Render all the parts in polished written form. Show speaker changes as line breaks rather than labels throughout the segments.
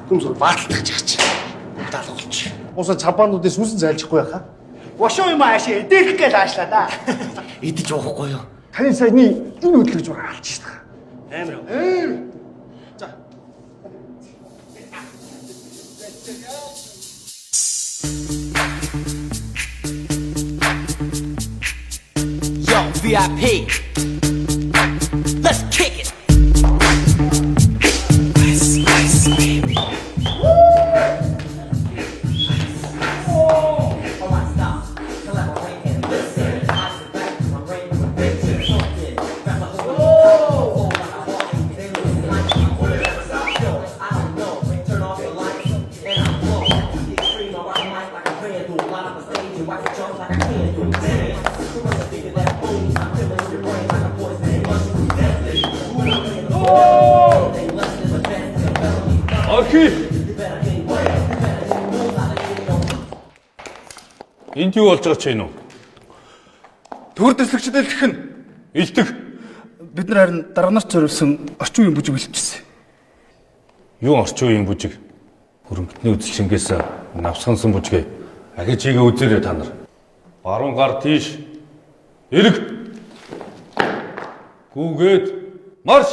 Түмсөр бааталдах чаач. Далуулч.
Уусаа чапаануудыг сүнсэн зайлчихгүй яхаа.
Вошоо юм аашаа эдэх гээл аашлаа да.
Идэж уухгүй юу?
Таны саяны энэ хөдөлгөж байгаа алж шээ.
Амар.
За.
Yo, VIP. Let's kick it. Ice, baby.
Энд юу болж байгаа ч юм уу?
Төвөр дэслэгчдээ л гэх нь
Илдэг.
бид нар харин дарганаас зориулсан орчин үеийн бүжиг бэлтжсэн.
Юу орчин үеийн бүжиг? Хөрөнгөтний үзэлчингээс навсгансан бүжгээ. Ахиж чигээ үзээрэй та нар. Баруун гар тийш. Эрэг. Гүүгээд марш.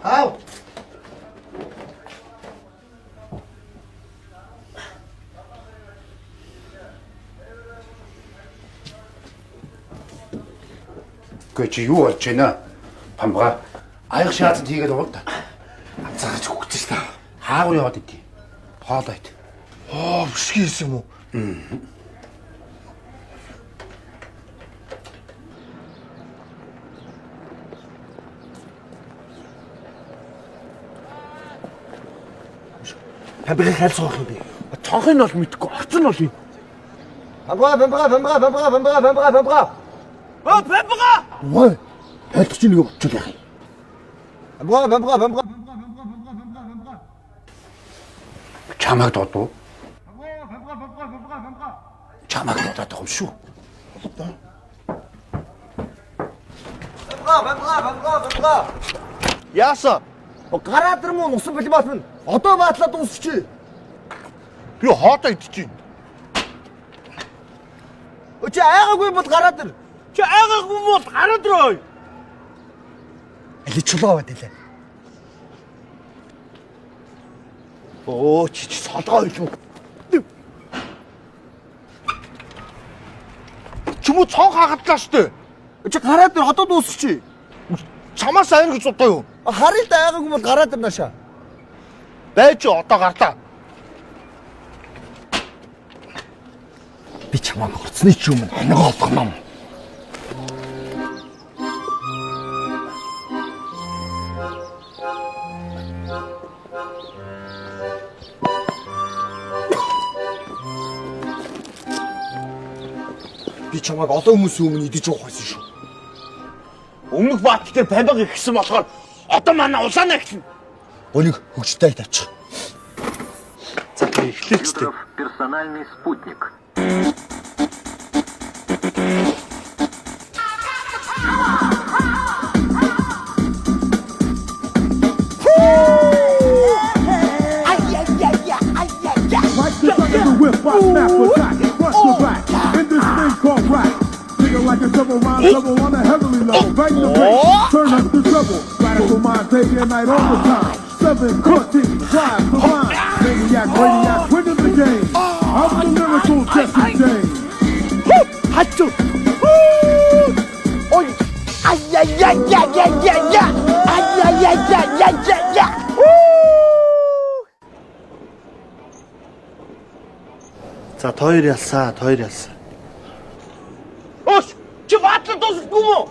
Хав.
Гэ чи юу болж байна? Памбага аяг шаацанд хийгээд ууд. Анцаарч хөгжсөн ш та. Хаагур яваад идэв. Хоолойд.
Оо, бишгүй юм уу? Бамбарыг хайл суух юм бэ? Цонхыг нь бол мэдгүй, орц нь бол юм.
Бамбага.
Ой, хайлтч нэг болчихлоо яах юм.
Бамбага.
Чамайг дуудав. Чамайг дуудаад байгаа юм шүү.
Бамбага. Яасан? Гараад ир муу нусан билбат минь. Одоо баатлаа дуусчихъя.
Би хоотоо идчихээн.
Чи айгаагүй бол гараад ир. Али чулуу аваад илээ. Оо чи солгоо илүү.
Чүмүү цонх хагадлаа штэ.
Чи гараад ир одоо дуусчихъя.
Чамаас айн гэж удаа юу?
Харъя да айгаагүй бол гараад ир наашаа.
Байж одоо гарлаа.
Би чамаа горцны ч юм хоног олгоно.
Би чамайг олон хүмүүсийн өмнө идэж уух байсан шүү. Өмнөх баатал дээр бамбаг ихсэн болохоор одоо манай улаанаа гисэн.
Өнийг хөгжтэй тавьчих. За би эхлэхтэй.
Персональный спутник.
Whip, I snap a back, bust the back. In this thing called rap. Nigga like a double rhyme, double on a heavenly level. Bang the bass, turn up the treble. Radical mind, taking night all the time. 7, 14, drive the line. Maniac, radiac, winning the game. I'm the lyrical Jesse James.
하쭈. 어이. 아야야야야야야야. 아야야야야야야. За тойр ялсаа.
Өөс чи баатал дуусахгүй мó?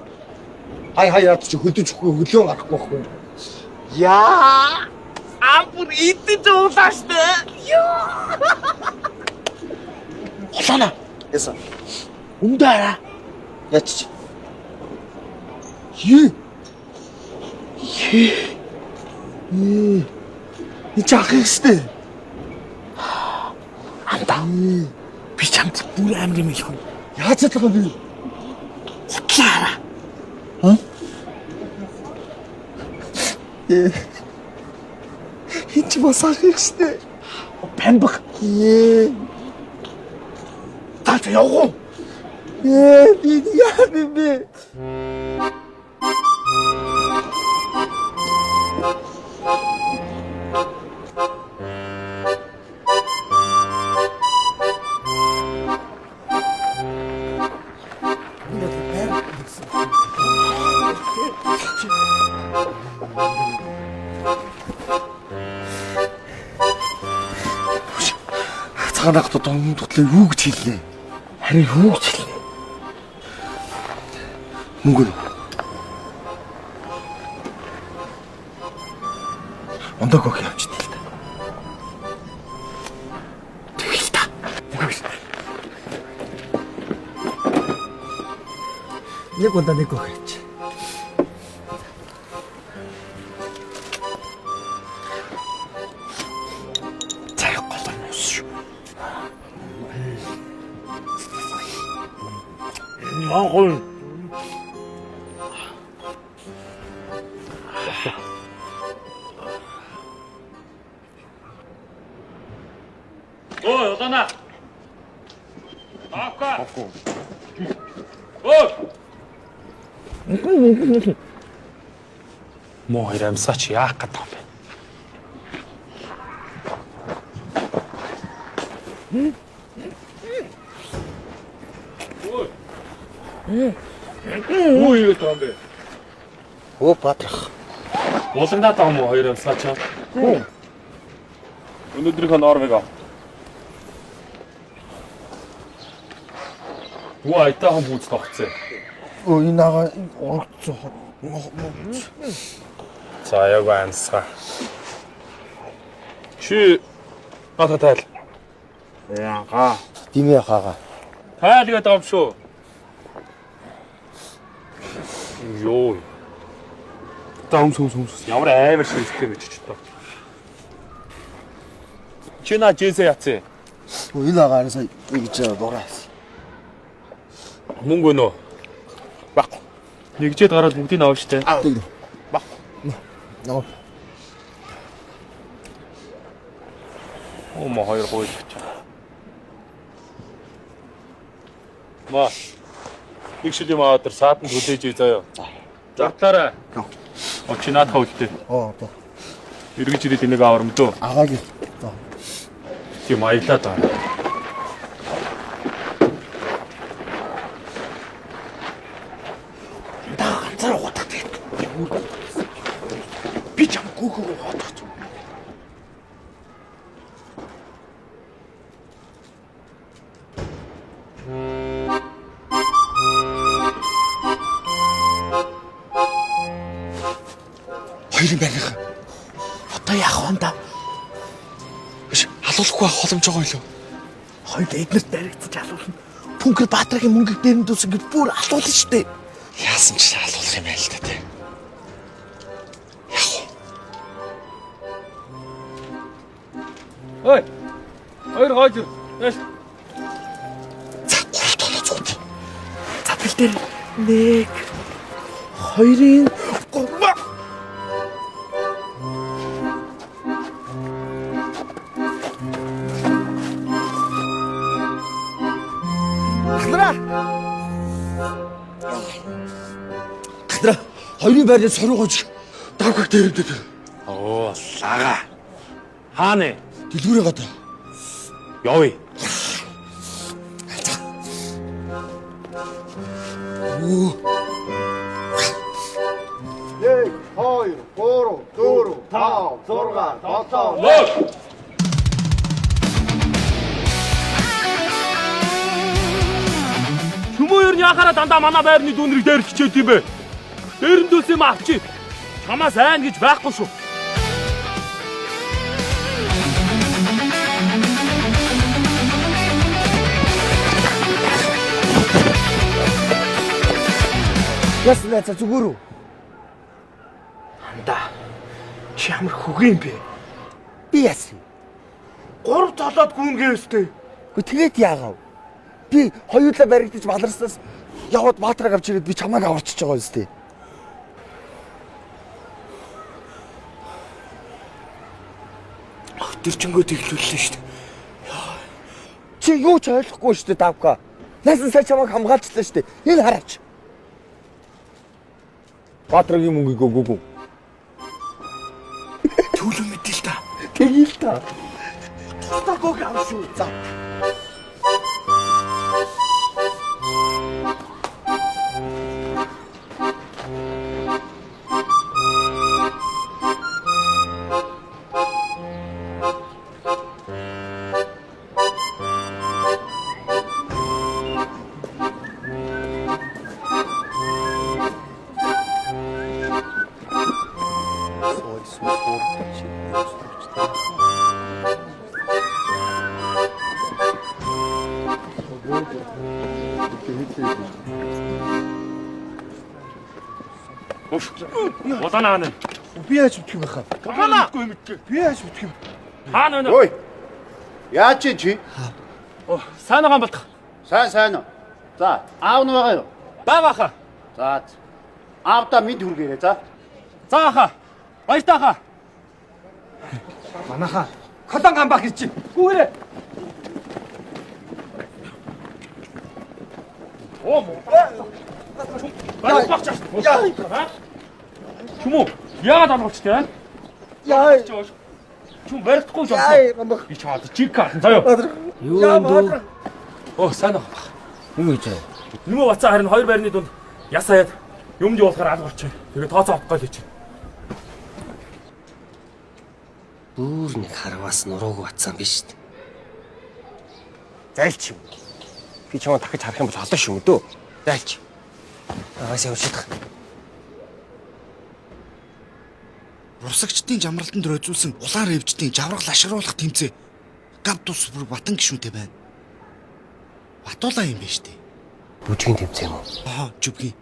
Хай чи хөдөж өгөхгүй хөлөө гарахгүй байхгүй. Яа!
Ампур идэж уулаа штэ.
Улаана. Яса. Ундара. Яч. Ий чах ихтэй. Анда. Би чамд бүр амар юм их. Яаж чадлаа би? Хутлаараа. Хинч масах ихтэй. Бамбаг. Таач явуу. Би яа би. Цагаанах тотон тутлаа юу гэж хэллээ? Харин юу гэж хэллээ? Мөнгө. Ондог өх явж дээ л та. Тэгэл та. Нэг удаа нэг өх явж.
Ой.
Ой, улаана. Ака. Ой.
Муу ирамсаач яах гэдэг юм бэ?
Юу юу гэдэг юм бэ?
Оо батрах.
Улаандаа таа мó хоёр амсгаач. Өнөөдрийнхөө нормыг ав. Уу айтаахан бүүц тогтсон.
Өө энэ ага орцсон.
За яг амсгаа. Чи
Гата тайл.
Яага.
Димээ хаагаа.
Тайл гэдэг юм шүү. Йоо. Таамс. Ямар амар шилжтэй гэж ч тоо. Чи на жээсэ яцээ.
Энэ агаараа сая ингэж дураас.
Мөнгө нөө. Баг. Нэгжээд гараад бүгдийг авах штэ. Баг.
Ноо.
Мо хоёр гойж чаа. Ма. Нэг шил юм аваад саатан төлөөж ий заяа. Завтлаарай. Очи наатаа үлдээ.
Оо одоо.
Эргэж ирээд энийг авармдөө.
Агаагийн. За.
Тийм аялаа даа.
Ганцаар утаад байт. Би чам гүгөө хотооч. Хоёрын барих. Одоо яах вэ да? Биш халуулахгүй боломж байгаа юу? Хоёр эднэрт баригдчих халуулна. Пүнкер Баатаргийн мөнгөийг дээрэн дүүс ингэ бүр халуулна штэ. Яасан ч халуулах юм байл л та тий. Яах вэ?
Ой. Хоёр гойж. Яаш.
За гурав толоо зүгт. За бил дээр 1 2-ын 3. Гадра хоёрын байрны сориугооч давхаг дээрээ.
Оо, лага. Хааны.
Дэлгүүрээ гадаа.
Явъя.
Оо.
1 2 3 4 5 6 7
Лоо. Чүмөө ер нь яхаараа дандаа манай байрны дүүнрийг дээр хичээд юм бэ? Дээрэндөөс юм авчи. Чамаас айн гэж байхгүй шүү.
Ясна за зүгээр үү?
Анда. Чи ямар хөгийн бэ?
Би яасан.
3 толоод гүнгээ өстэй.
Гэхдээ тэгээд яагав? Би хоёулаа баригдаж баларснаас яваад Баатарыг авч ирээд би чамайг аварчиж байгаа юм зү.
Тэрчингөө тэглүүллээ шүү дээ.
Чи юу ч ойлгохгүй шүү дээ давка. Насан сая чамайг хамгаалчлаа шүү дээ. Энэ хараач. Баатаргийн мөнгөийг өгөөгүй.
Төлөв мэдээ л та.
Тэгээл та.
Тутаггүй гав шүү.
За.
Улаан хаана.
Би яаж мэдэх юм бэ хаа?
Улаанаагүй мэдээ.
Би яаж мэдэх юм?
Хаана вэ?
Ой. Яаж чи?
Сайн байгаа болтох.
Сайн. За, аав нь байгаа юу?
Байгаа хаа.
За. Аавда мэд хүргээрэй за.
За хаа. Баяртай хаа.
Манайхаа колон гамбах гэж.
Гүүрээ. Оо мо. Баяр багчаа. Чүмүү. Яагаад алгуулчтэй?
Яа.
Чүм барихгүй жоо.
Яа гамбах.
Би чамд чиг картан заяа.
Юу юм дүү?
Оо сайн аа.
Юу гэж вэ?
Нүмө бацаа харин хоёр байрны дунд яс хаяад юм жуулахаар алгуулчих. Тэгээ тооцоо авахгүй л чи.
Бүр нэг харваас нурууг батсан биш үү?
Зайлч юм. Би чамаа дахиж харах юм бол холоо шүү мөдөө. Зайлч.
Агаас явчихдаг.
Урсагчдын жамралтанд рөөзүүлсэн улаан рэвждийн жаврал ашируулах тэмцээ. гавд ус бүр батан гişүнтэй байна. Батуулаа юм байна штэ.
Бүжгийн тэмцээн юм уу?
Аа, жүбгийн.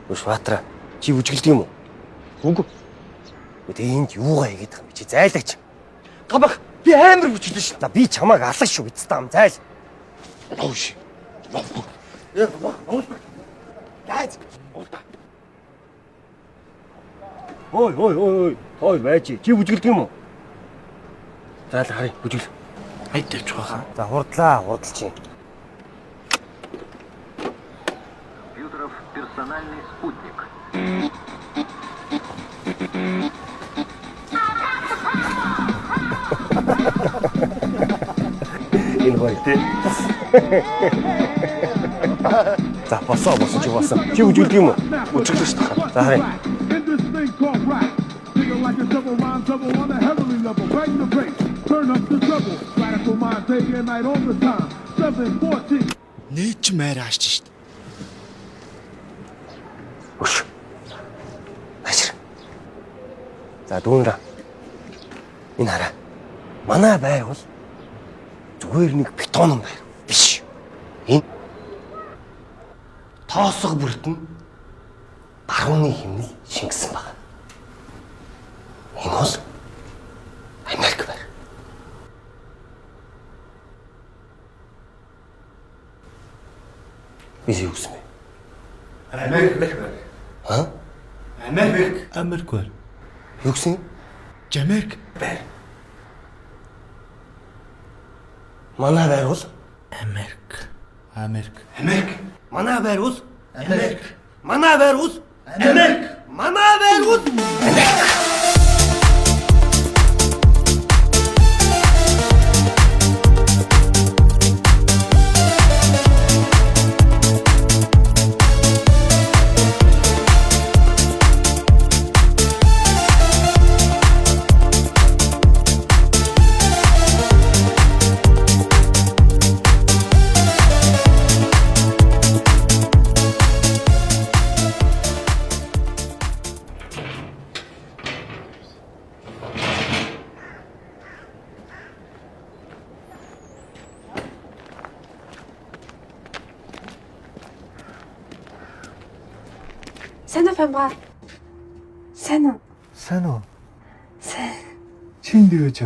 Бушбаатар чи бүжгэлдэг юм уу? Үгүй. Үгүй энд юугаа хийгээд байгаа юм чи зайлагч. Габах би амар бүжгэлдэж шин. За би чамааг алах шүү биз таам зайл.
Оош.
Ой байж чи бүжгэлдэг юм уу? Зайл харъя бүжгэл.
Хайд тавьж байгаа.
За хурдлаа худалч юм.
Компьютеров персональный спутник.
Энэ гоё тий. За босоо чи босоо. Чи бүжгэлдэг юм уу?
Бүжгэлж шүү дээ.
За харъя.
In this thing called rap. Figure like a double rhyme double on a heavenly level. Bang the bass, turn up the double. Radical mind, day and night all the time. 714.
Нээч мээр аашч шүү дээ.
Өш. Ашир. За дүүнраа. Энэ хараа. Манай байр бол зүгээр нэг бетонон байр биш. Энэ тоосго бүртэн барууны хэмнэл шингэсэн байна. Энэ бол Америк байр. Биш юу гэсэн бэ?
Америк байна.
Аа?
Америк байна.
Юу гэсэн?
Жамерик.
Манай байр бол
Америк. Америк.
Манай байр бол Америк. Манай байр бол Америк. Манай байр бол
Сайн уу Фамга? Сайн уу?
Сайн уу?
Сайн.
Чин дэж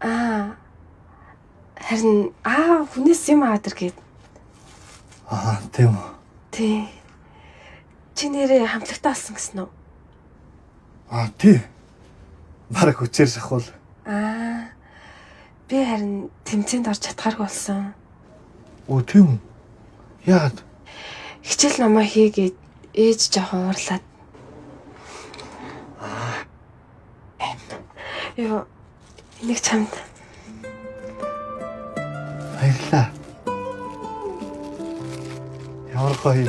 аа.
Харин хүнээс юм аваад иргээд.
Аа, тийм үү.
Тий. Чи нэрээ хамтлагтаа олсон гэсэн үү?
Аа, тий. Бараг хүчээр шахвал.
Би харин тэмцээнд орж чадхааргүй болсон.
Оо, тийм үү. Яагаад?
Хичээл намаа хийгээд ээж жоохон уурлаад. Ёо, энийг чамд.
Баярлаа. Ямар гоё.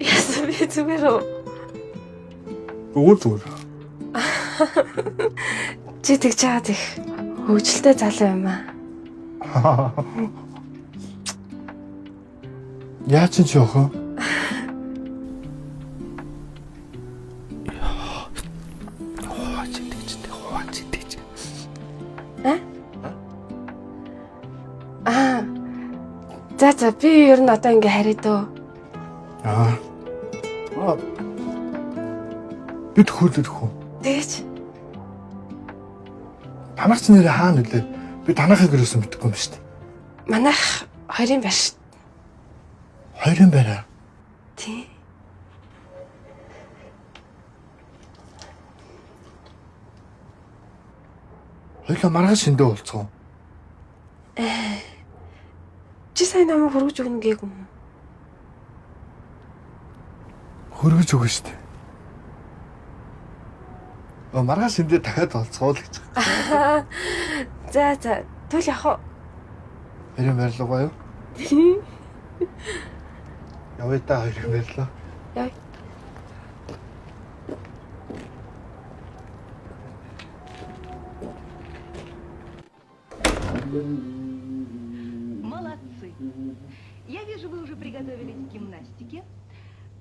Яасан би зүгээр үү?
Зүгээр.
Чи тэгж чаад их хөвгөлтэй залуу юм аа.
Яа чи жоохоо?
За би ер нь одоо ингээ харъя дөө.
Бид хөлөөх үү?
Тэгэж.
Танах ч нэр хаана үлээ? Би танахыг юусэн мэдэхгүй юм шүү дээ.
Манайх хоёрын байр шүү.
Хоёрын байраа.
Тий.
Хоёулаа маргааш шиндээ уулзсан.
Чи сайн намайг хөргөж өгнө гээгүй юм.
Хөргөж өгнө шүү дээ. Маргааш шиндээ дахиад уулзцоо л гэж.
За тэгвэл яах вэ?
Хоёрын барилга юу? Явъя та хоёрын барилга.
Яа.
Молодцы. Я вижу, вы уже приготовились к гимнастике.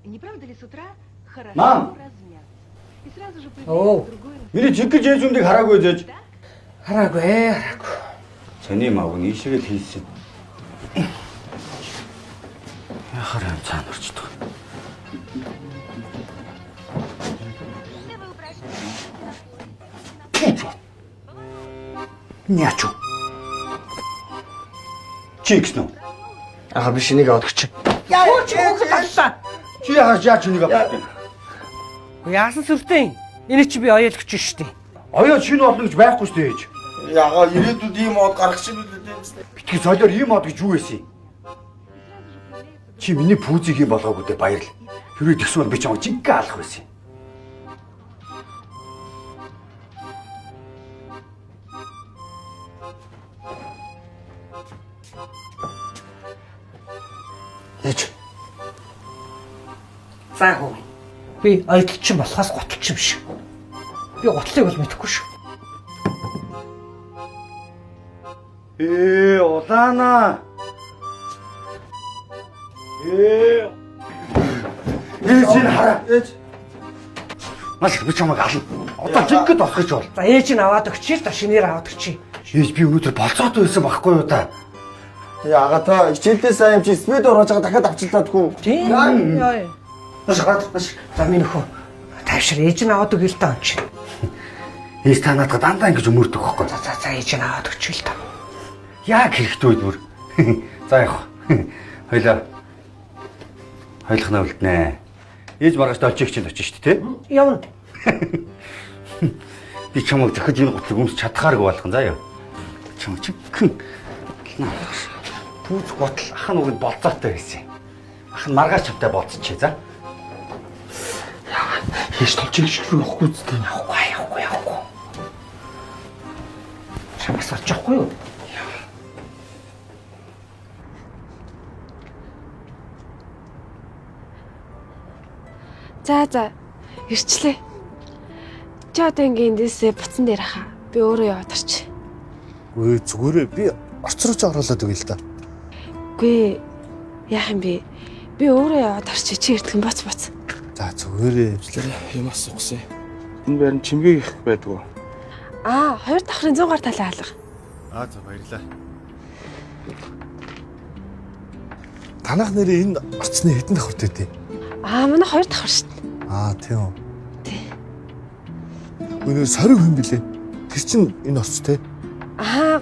Не правда ли с утра хорошо
Мам!
размяться? И сразу же
Оо.
появится другой
Миний жиггэж ээжүндийг хараагүй зээж.
Хараагүй.
Цэний мав нь ийшээгээл хийсэн. Яхаар юм цаана орчдөг. Няачу. Чиксно.
Аа би шинийг аваад өгч.
Чи яаш энийг авах вэ?
Яасан сүртэй? Энэ чи би оёл өгч штий.
Оёо шинэ болно гэж байхгүй шүү дээ ээж.
Ягаа ирээдүйд ийм од гарах шиг үлдээ.
Битгий солиор ийм од гэж юу байсан юм? Чи миний пүүзийг юм болгоогүй дээ баярлал. Хэрвээ тэгсвэр би чамд жинхэнэ алах байсан юм.
Ээж. Заагүй. Би оёлчин болохоос готлчин биш. Би готлыг бол мэдэхгүй шүү.
Улаана. Ээж энэ хараа. Ээж. Маш би чамайг ална. Одоо жинхэнэ болох гэж бол.
За ээж нь аваад өгчээ л да шинээр аваад өгчээ.
Ээж би өнөөдөр болцоод байсан байхгүй юу та?
Ягаа та хичээлдээ сайн юм чи спид орож байгаа дахиад авчилтаадгүй.
Тийм. Яа. Маш. За минь өхөө. Тайвшир ээж нь аваад өгье л та онч.
Ээж та надад дандаа ингэж өмөрдөг байхгүй.
За ээж нь аваад өгчээ л та.
Яг хэрэгтэй бүр. За яах вэ? Хойлохнаа үлднэ. Ээж маргааш олчих чинь очиж шүү дээ, тийм?
Явна.
Би чамайг зөхөж энэ гутлыг өмсч чадхааргүй болгон заа юу. Чам чигхэн. Пүүз гутал ах нь уг нь болцоотой байсан. Ах нь маргааш чамтай болцчихъя за.
Хийж толчих шиг явахгүй үстэй.
Явахгүй. Чамаас очихгүй юу?
За ирчлээ. Чи одоо ингээ эндээсээ буцан дээр хаа. Би өөрөө яваад орч.
Өө зүгээрээ би орцрооч оруулаад өгье л та.
Үгүй яах юм бэ? Би өөрөө яваад орч. Чи ирдэг юм боц.
За зүгээрээ.
Юм асуусан. Энэ байр нь чимгээг их байдгүй.
Хоёр давхрын 100 гар талаа алга.
За баярлаа. Танах нэрээ энэ орцны хэдэн давхар төдий?
Манай хоёр давхар шүү дээ.
Тийм үү. Өнөө сориг хүн билээ. Тэр чинь энэ орц те.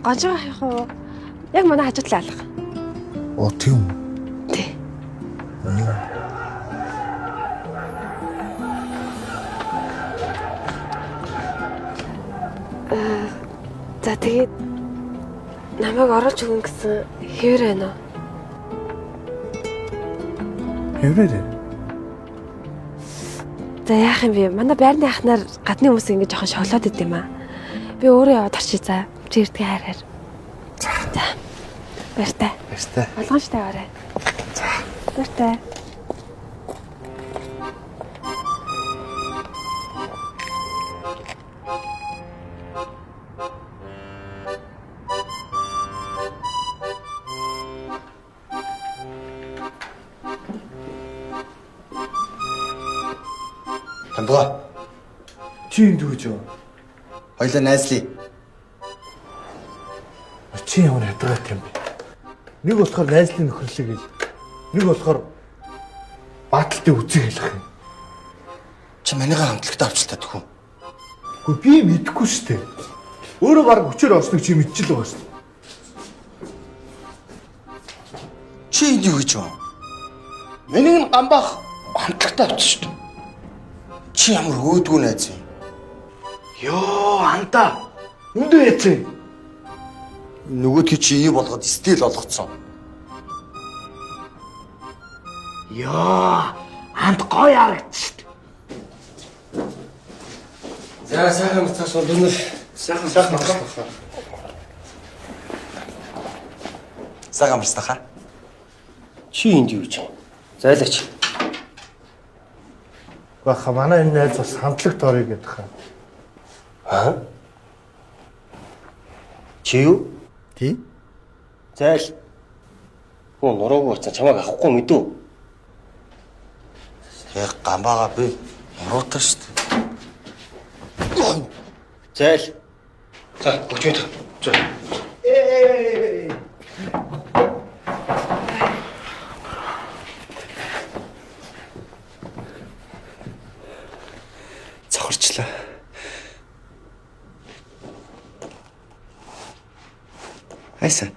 Гонжоо явах уу? Яг манай хажууд л алга.
Тийм үү.
Тий. За тэгээд намайг оруулж өгнө гэсэн хэвээр байна уу?
Хэврээрээ.
За яах юм бэ? Манай байрны ахнаар гадны хүмүүс ингэ жоохон шоглоод идэв юм аа. Би өөрөө яваад орчих за. Чи ирдгээ хайраар. За. Баяртай. Болгоомжтой аваарай.
За.
Баяртай.
Хамбага. Чи энд юу гэж вэ?
Хоёлаа найзлий.
Чи ямар хадгатай юм бэ? Нэг болохоор найзлын нөхөрлөг гэл. Нэг болохоор бааталтай үзэг хэлэх юм.
Чи манайгаа хамтлагтай авчлаа төхөө.
Гэхдээ би мэдэхгүй шүү дээ. Өөрөө баг хүчээр орсныг чи мэдчихэл байгаа шүү дээ.
Чи энд юу гэж вэ? Миний нь гамбах хамтлагтай авчих шүү дээ. Чи ямар өөдгөө найз юм?
Йоо, анда. Үндэ яцэн.
Нөгөөдгөө чи ий болгоод стил олгоцсон.
Йоо, анд гоё харагдчих.
За сайхан бацааш өнөр.
Сайхан.
Цагаан марстаха.
Чи энд юу гэж? Зайлаач.
Баха манай энэ найз бас хамтлагт орё гэдэг хаа.
Аа? Чи юу?
Тий?
Зайл. Хөө нуруугүй уцаа чамайг авахгүй мэдүү.
Яг гамбаага би нуруутай шүү дээ.
Зайл. За, бүгд
За.
Цохорчлаа. Айса.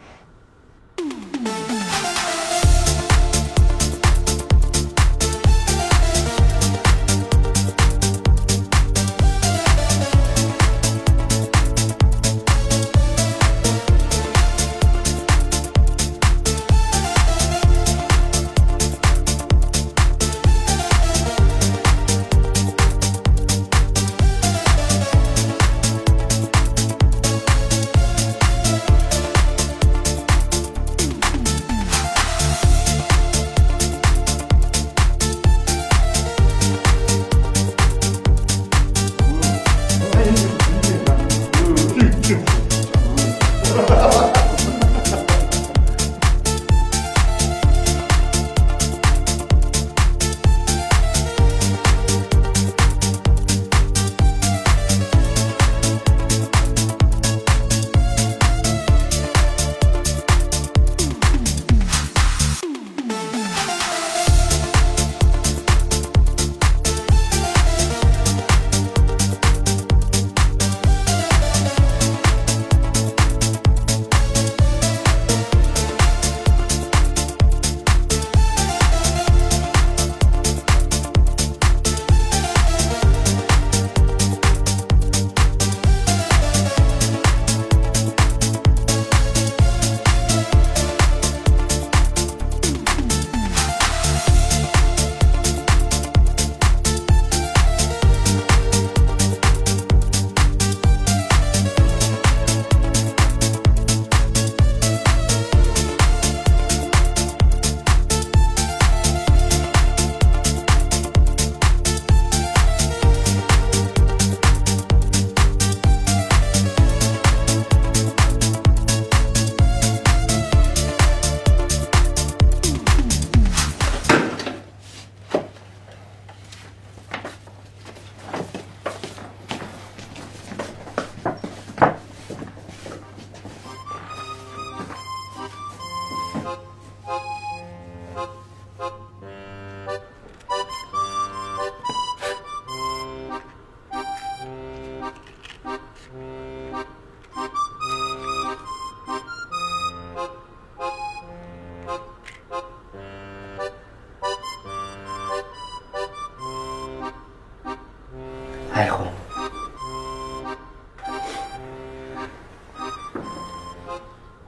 Айхуу.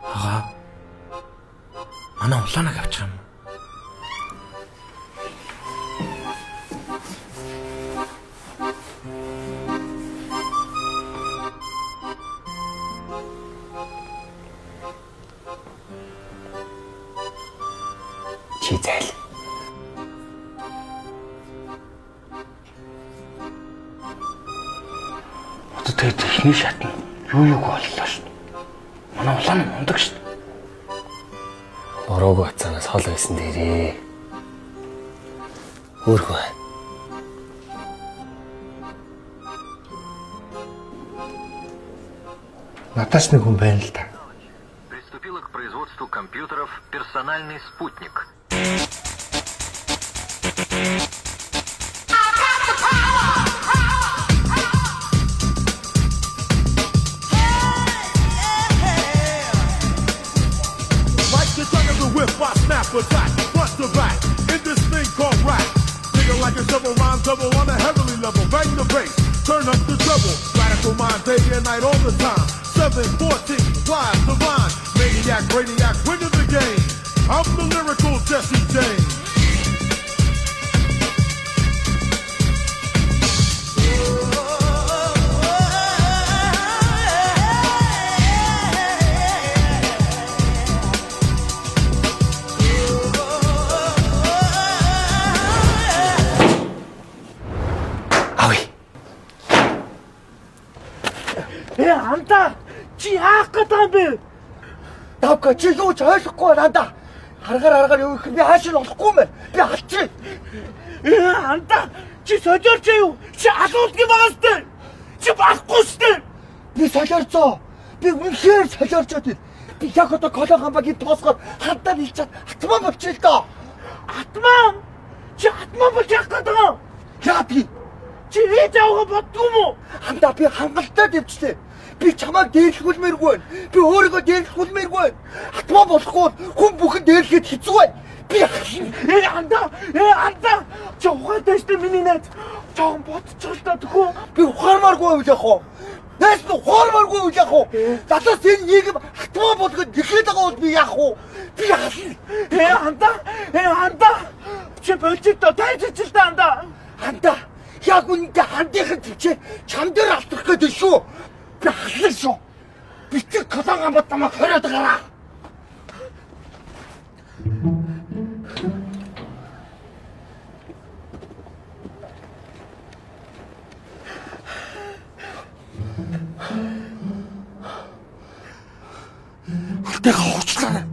Ага. Манай улаанаг авчих юм.
Чи зайл.
Тэгээд техний шатна юу боллоо шүү. Манай улаан нь мундаг шүү.
Ороогүй хацаанаас хол байсан дээрээ. Өөрхөө.
Надаас нэг хүн байна л да.
Приступила к производству компьютеров «Персональный спутник».
Attack, front to back, in this thing called rap. Nigga like a double rhyme double on a heavenly level. Bang the bass, turn up the treble. Radical mind, day and night all the time. 714, flies the line. Maniac, brainiac, winning the game. I'm the lyrical Jesse James.
андаа. Чи яах гэдэг юм бэ? Давка чи юу ч ойлгохгүй андаа. Аргаар юу их би хаашаа болохгүй мэ. Би алчи. Андаа. Чи солиорч юу? Чи асуултыг багастай. Чи багахгүй штэ. Би солиорцоо. Би үнэхээр солиорчод байна. Би яг одоо колон хамбагийн тоосгоор хандаа нийлчихэд атман болчих л доо. Атман? Чи атман болж яах гэдэг юм? Яа би? Чи ээж аваа боддгүй мүү? Хандаа би хангалттай дэвчлээ. Би чамайг дээрлэхүүлмээргүй байна. Би өөрийгөө дээрлэхүүлмээргүй байна. Атман болохгүй хүн бүхэн дээрлэхэд хэцүү байна. Би андаа. Чи ухаантай штэ миний найз. Чон бодчих л та төхөө. Би ухаанмааргүй үл яах вэ? Нэс нь ухаанмааргүй үл яах вэ? Надаас энэ нийгэм атман болгоод нэхлээд байгаа бол би яах вэ? Би андаа. Чи болчих доо тайжиж л та андаа. Андаа. Яг үнэндээ хандихын төвчээ чам дээр алтрах гэдэг шүү. Би халах шүү. Би чи колон хамбат намайг хориод гараа. Хүртэйг хуучлаа.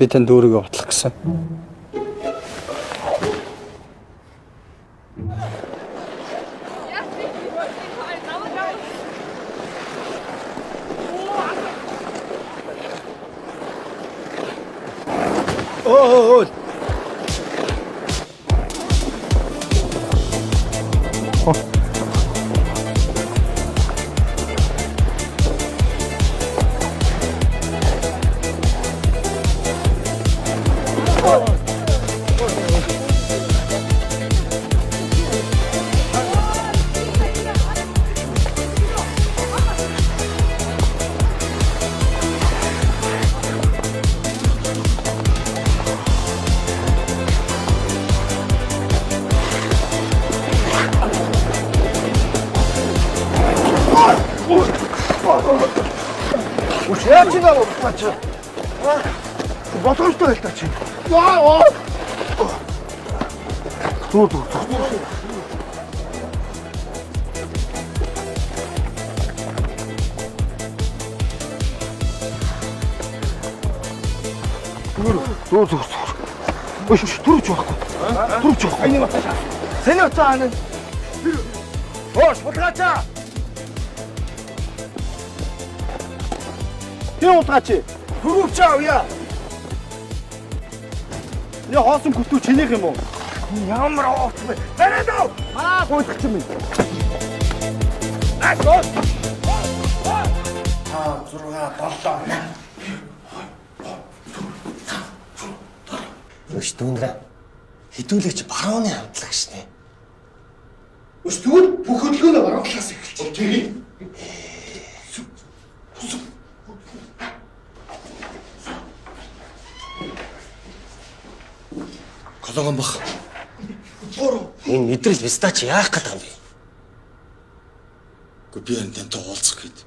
Би танд өөрийгөө бодлох гэсэн.
Оо. Ушаачига болчихсон. Ботгоштой байлтаа чи. Ваа. Туу. Туу. Ой, түрч байхгүй. Түрч байхгүй. Аяа батаа. Сэний утаа аны. Оош, булгаачаа. Юу утгаач? Түрүүч авъя. Я хоосон күтүү чинийх юм уу? Ямар оогт бэ? Барай даа. Гойчих юм. Гоо. 5 6 7 Өш дүүнрэ. Хідүүлэгч барууны хамтлаг шнэ. Өш тэгвэл бүх хөдөлгөөнөө баруун талаас эхэлчих. Тэгье. Колон бах. Энэ мэдрэл вистач яах гэдэг юм бэ? Гэхдээ би энэ тантай уулзах гээд.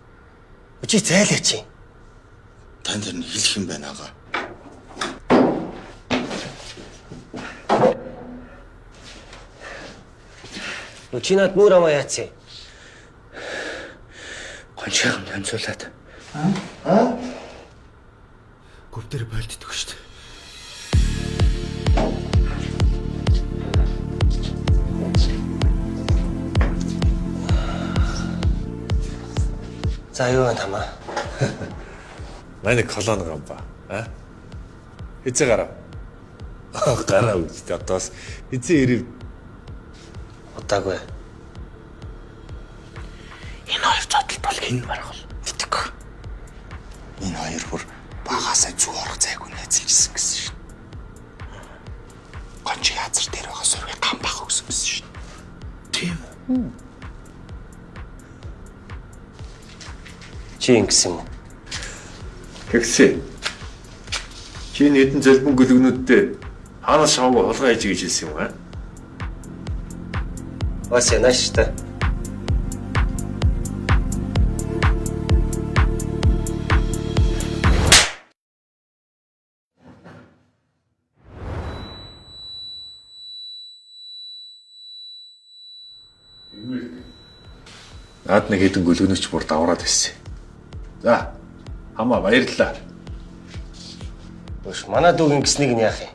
Чи зайлаач. Танд энэ хэлэх юм байна ага. Чинад мөр амаа яац. Гоншигм танцуулаад. Говтэр болддог шүү дээ. За юу вэ тамаа?
Манай колон гам ба. Хэзээ гарав? Гарав үстэй одоос хэзээ ирв?
Удаагүй.
Энэ хоёр зодтолт бол хэн барах вэ? Мэдээгүй. Энэ хоёр бүр багасаа зүг орох зайгүй найзалжсэн гэсэн шин. Гончиг хазар дээр байгаа сургыг гам бах өгсөн гэсэн шин. Тийм үү?
Чи ингэсэн юм уу?
Тэгсэн. Чи нэгэн зэлбэн гөлгнүүдтэй Хаанаас шаваагүй хулгай хийж гэж хэлсэн юм аа?
Бас яаш та.
Наад нэг хэдэн гөлгөнөч бүр давраад байсан. За, хамаа баярлалаа.
Өш манай дүүгийн гиснийг нь яах юм?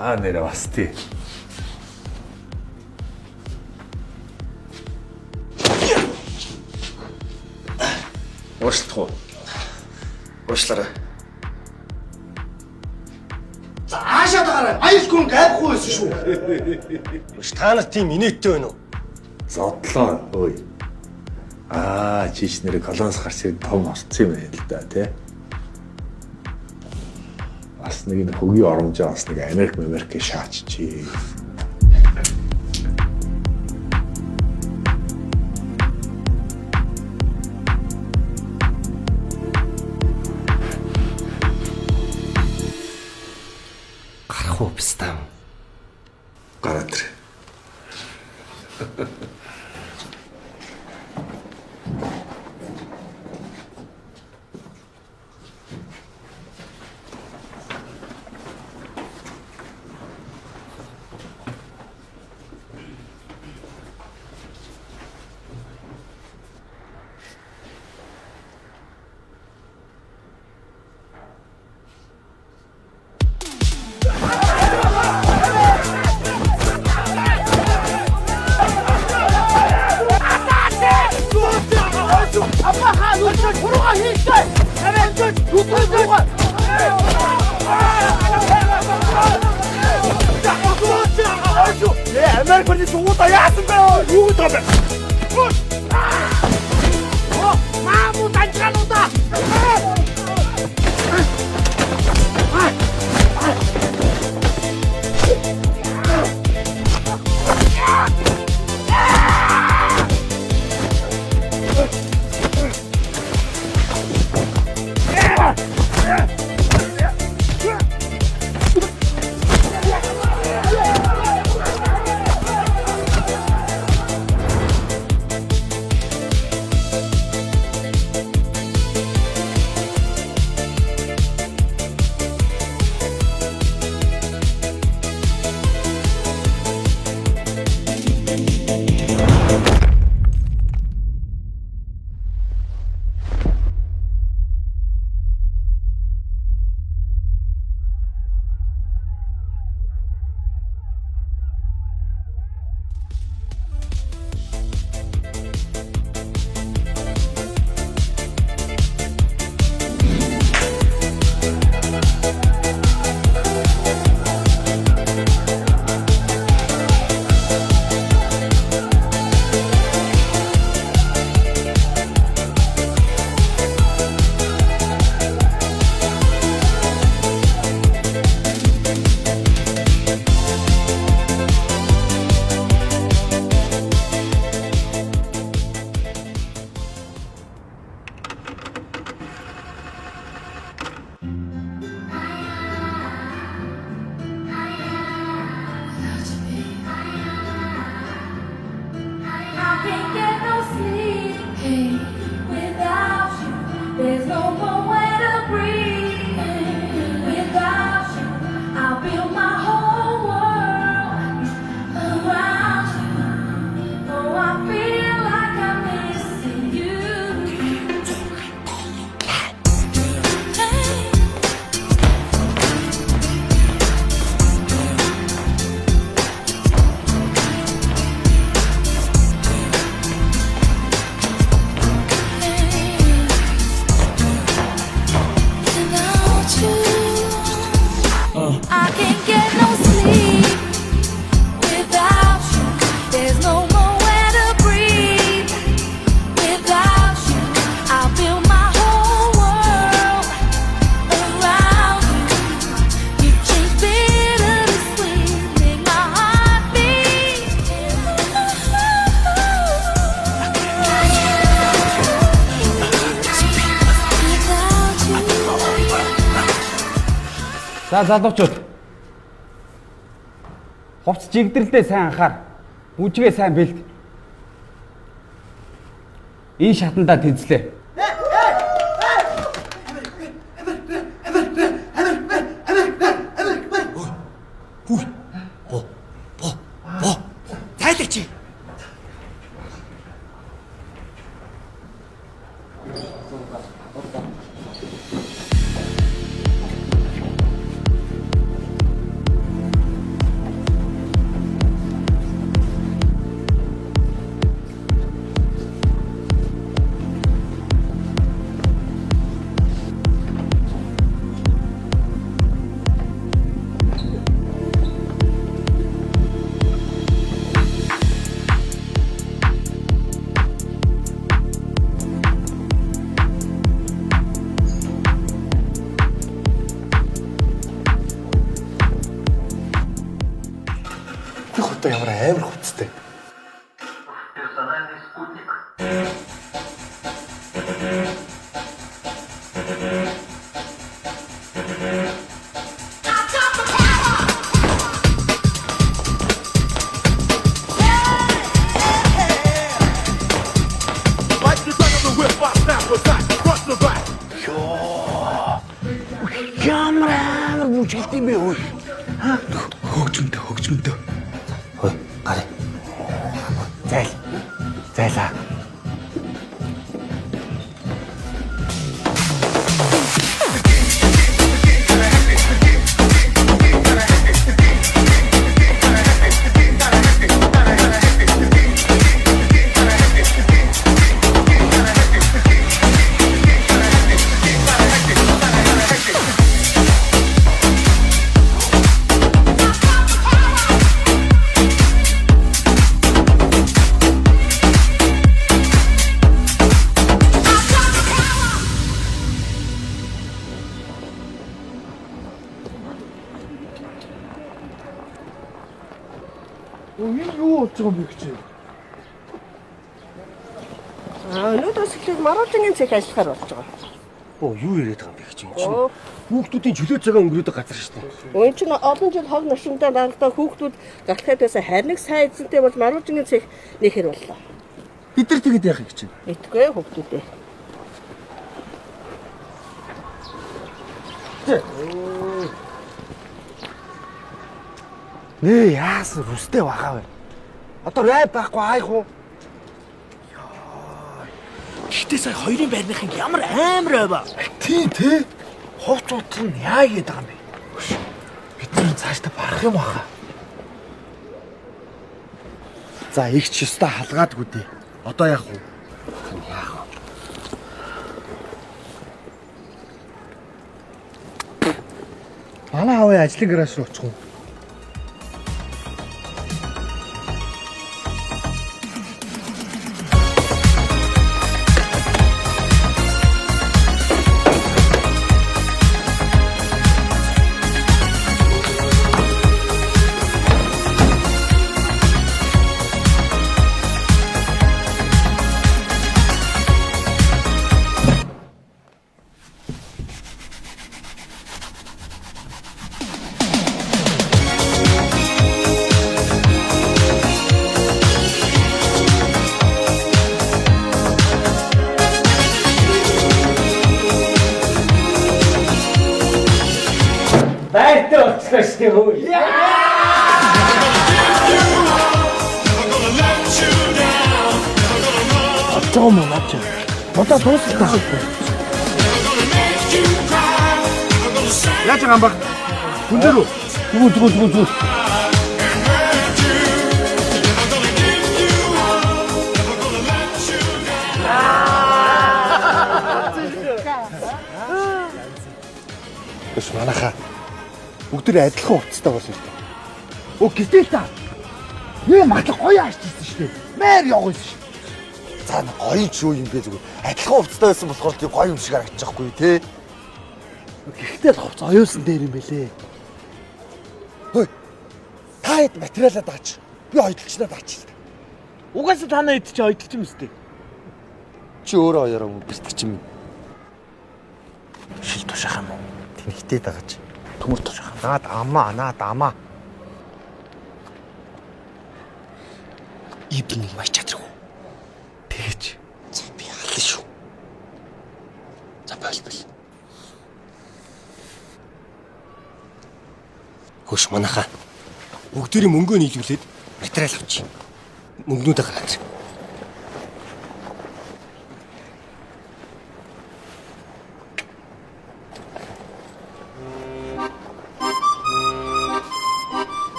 Нэрэ бас тий. Уушлах уу?
Уушлаарай. За аашаа даарай. Аюулгүй гайхгүй байсан шүү. Өш та нар тийм инээдтэй байна уу?
Зодлоо. Ой. Чич нэр колоноос гарч ирээд том орцсон юм байна л да, тий. Бас нэг хөгийн оромжоо бас нэг Америк шааччи.
Гарах уу бистам?
Гараад ир.
Америкийн суута яасан бэ? Юу гэдэг бэ? Маму танчануда. За залуучууд. Хувцс жигдэрэлдээ сайн анхаар. Бүжгээ сайн бэлд. Энэ шатандаа тэнцлээ.
Тайлгч.
Одоо ямар амар хувцастай.
Персональный спутник.
Like the sound of the whip, I snap a back, cross the back.
Ямар амар бүжгэлт юм бэ өө.
Хөгжмөнтэй. Хөөе, гарыг.
Зайлаа.
Өнөөдрөөс эхлээд маргаашгийн цэг ажиллахаар болж байгаа.
Оо юу яриад байгаа юм бэ гэж юм чинь. Хүүхдүүдийн чөлөө цагаан өнгөрөөдөг газар шүү дээ.
Өн чинь олон жил хог нашинтай дарагдаа хүүхдүүд галахад байсан харныг сайн эзэнтэй болж маргаашгийн цэг нэхэр боллоо.
Бид нар тэгэд яах юм гэж байна.
Итгэе хүүхдүүдээ.
Нээ яасан рүстэй байгаа вэ? Одоо рэп байхгүй айх уу? Гэхдээ сая хоёрын байрныхын ямар амар байва. Тий. Хувцууд нь яа гээд байгаа юм бэ? Бид нар цаашдаа барах юм баха. За игч ёстой халгаадгүй дээ. Одоо яах вэ? Яах вэ? Манай аавын ажлын гараж руу очих уу? Байртай очихлаа шүү дээ хөө. Атом маач. Одоо дуусах. Яаж байгаа юм бэ? Хүн дээр үү? Зүг. Тэс манаха. Бүгд адилхан хувцастай болно шүү дээ. Оо гэтэл та. Нэг матлаг гоё аашчихсан шүү дээ. Мээр явгүйсэн шүү. За гоё ч юу юм бэ зүгээр. Адилхан хувцастай байсан болохоор тийм гоё юм шиг харагдаж байхгүй тий. Гэхдээ л хувцас оюусан дээр юм бэлээ. Хөөе. Та хэд материалаа даач. Би ойдлогчноо даач. Угаасаа танаа хэд чи ойдлогч юм өстэй. Чи өөрөө хоёроо бэлтгэж юм. Шил тушаах юм уу? Тэнхтэй дагаж.
төмөр тож. Наад амаа.
Ибн маш чадрах.
Тэгэж.
За би хална шүү. За болбол. Хөөш манайхаа бүгдээрээ мөнгөө нийлүүлээд материал авчи. Мөнгнүүдээ гаргаж.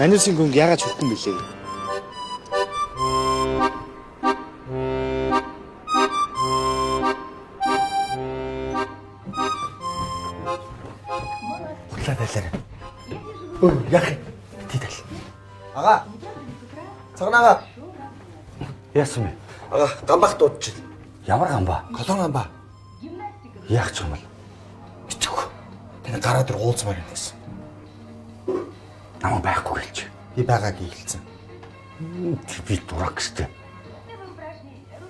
Манайсын гүнг яагаад хөтөн бэлээ?
Хутлаа байлаа.
Ой, яах юм?
Тийдэл.
Ага. Цагнаага.
Яасан бэ?
Ага, гамбах дуудчих.
Ямар гамбаа?
Колон гамбаа.
Яах ч юм бол.
Бичиг. Таны гараа дээр уулзмаар юм байсан.
Намайг байхгүй гэлж.
Би байгаагийн хэлсэн.
Би дурак гэжтэй.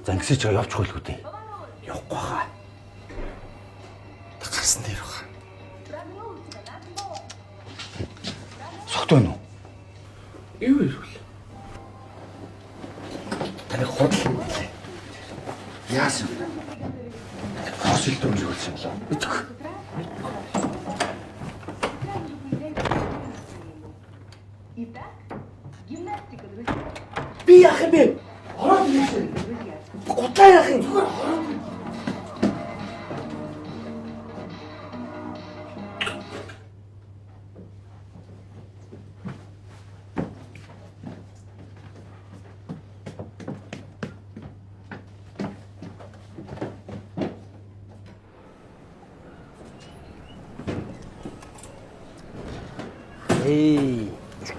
Зангисч явж хөлгүй дээ. Явахгүй хаа.
Гарсан дээр байгаа.
Согт байна уу?
Юу ирвэл?
Таны худал юм билээ.
Яасан? Хосил дөрмж болсон юм. Бичиг.
Би яах юм бэ? Ороод ирсэн. Гутаа яах юм?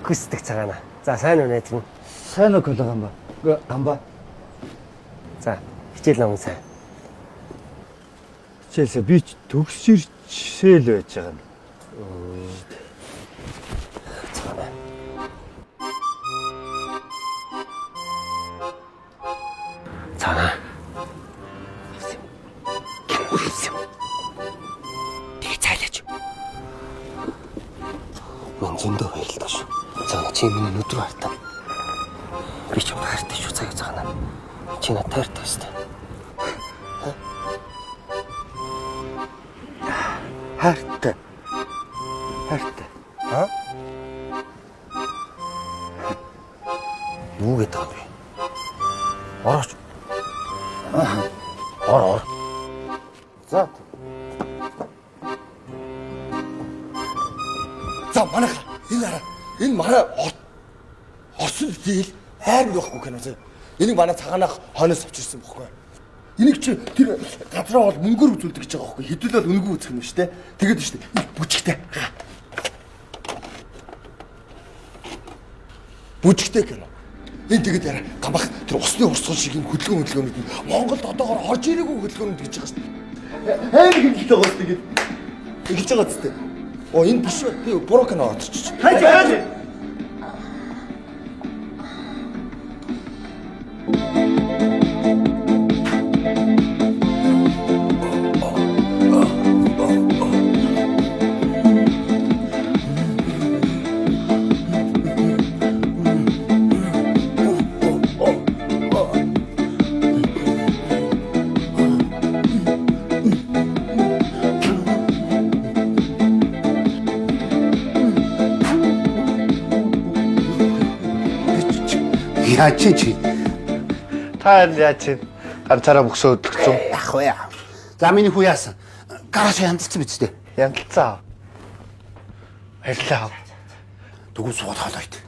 Хүсдэг цагаана. За сайн уу найз минь?
Сайн уу гамбаа? Гамбаа.
За хичээл ном сайн.
Хичээлээ би ч төгсөрчсэл байж байгаа юм.
Цагаана. Цагаана. Тэгээ цайлаач. Мөн зөндөө баярлалаа шүү. Цагаана чи миний нүд рүү хартаа. Би ч хайртай шүү цагаана. Чи надад хайртай өстэй.
Хайртай.
Аа? Юу гэдэг юм бэ? Орооч. Ороо. За.
За манайха энэ хараа. Энэ манай орсон дийл хайр явахгүй кино зэ. Энийг манай цагаанах хойноос авчирсан бохгүй. Энийг чи тэр газраа бол мөнгөөр үзүүлдэг гэж байгаа бохгүй. Хэдүүл бол үнгүй үзэх юм шүү дээ. Тэгээд шүү дээ. Бүжигтэй. Бүжигтэй кино. Энэ тэгээд яра гамбах тэр усны урсгал шиг юм хөдөлгөөнүүд нь Монголд одоогоор орж ирээгүй хөдөлгөөнүүд гэж байгаа шүү дээ. Хайр хэлж байгаа шүү дээ. Эхэлж байгаа зү. Оо энэ биш үү? Би буруу кино орчих. Хайр.
Яач чи? Та яач? Ганцаараа бөксөө өдөрцөн. Яах вэ? За миний хүү яасан? Гараж янзлсан биз дээ.
Янзлцаа. Баярлалаа.
Дөгөө сууд хоолойд.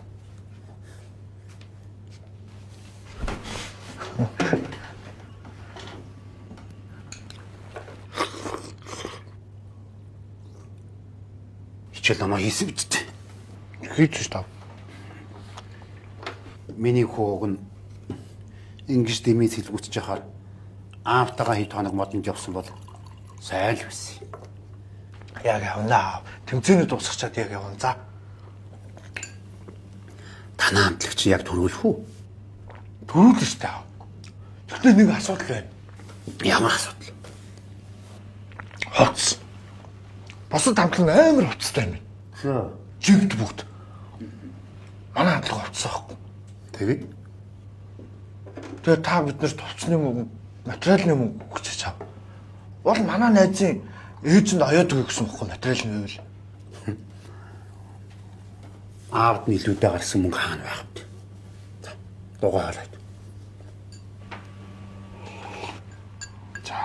Хичээл намаа хийсэн биз дээ.
Хийчих тав.
Миний хөөг нь ингэж дэмий сэлгүүтж яхаар аавтайгаа хэд хоног модонд явсан бол сайн л байсан.
Яг явна. Тэмцээний дуусчихад яг явна. За.
Танаа хамтлагч яг төрүүлэх үү?
Төрүүлнэ шүү дээ. Тэгтээ нэг асуудал байна.
Ямар асуудал?
Хоц. Босод хамтлаг амар хоцтой юм.
За.
Жигд бүгд. Манай хамтлаг хоцсон байхгүй.
Тэгээд
Тэгээ та биднэрт товцны мөнгө, материалны мөнгө өгч чав. Бол манай найзын ээжинд аяад өгөх гэсэн байхгүй материалны үйл.
аавд нь илүүтэй гарсан мөнгө хаана байх вэ? За. Дугаараад.
За.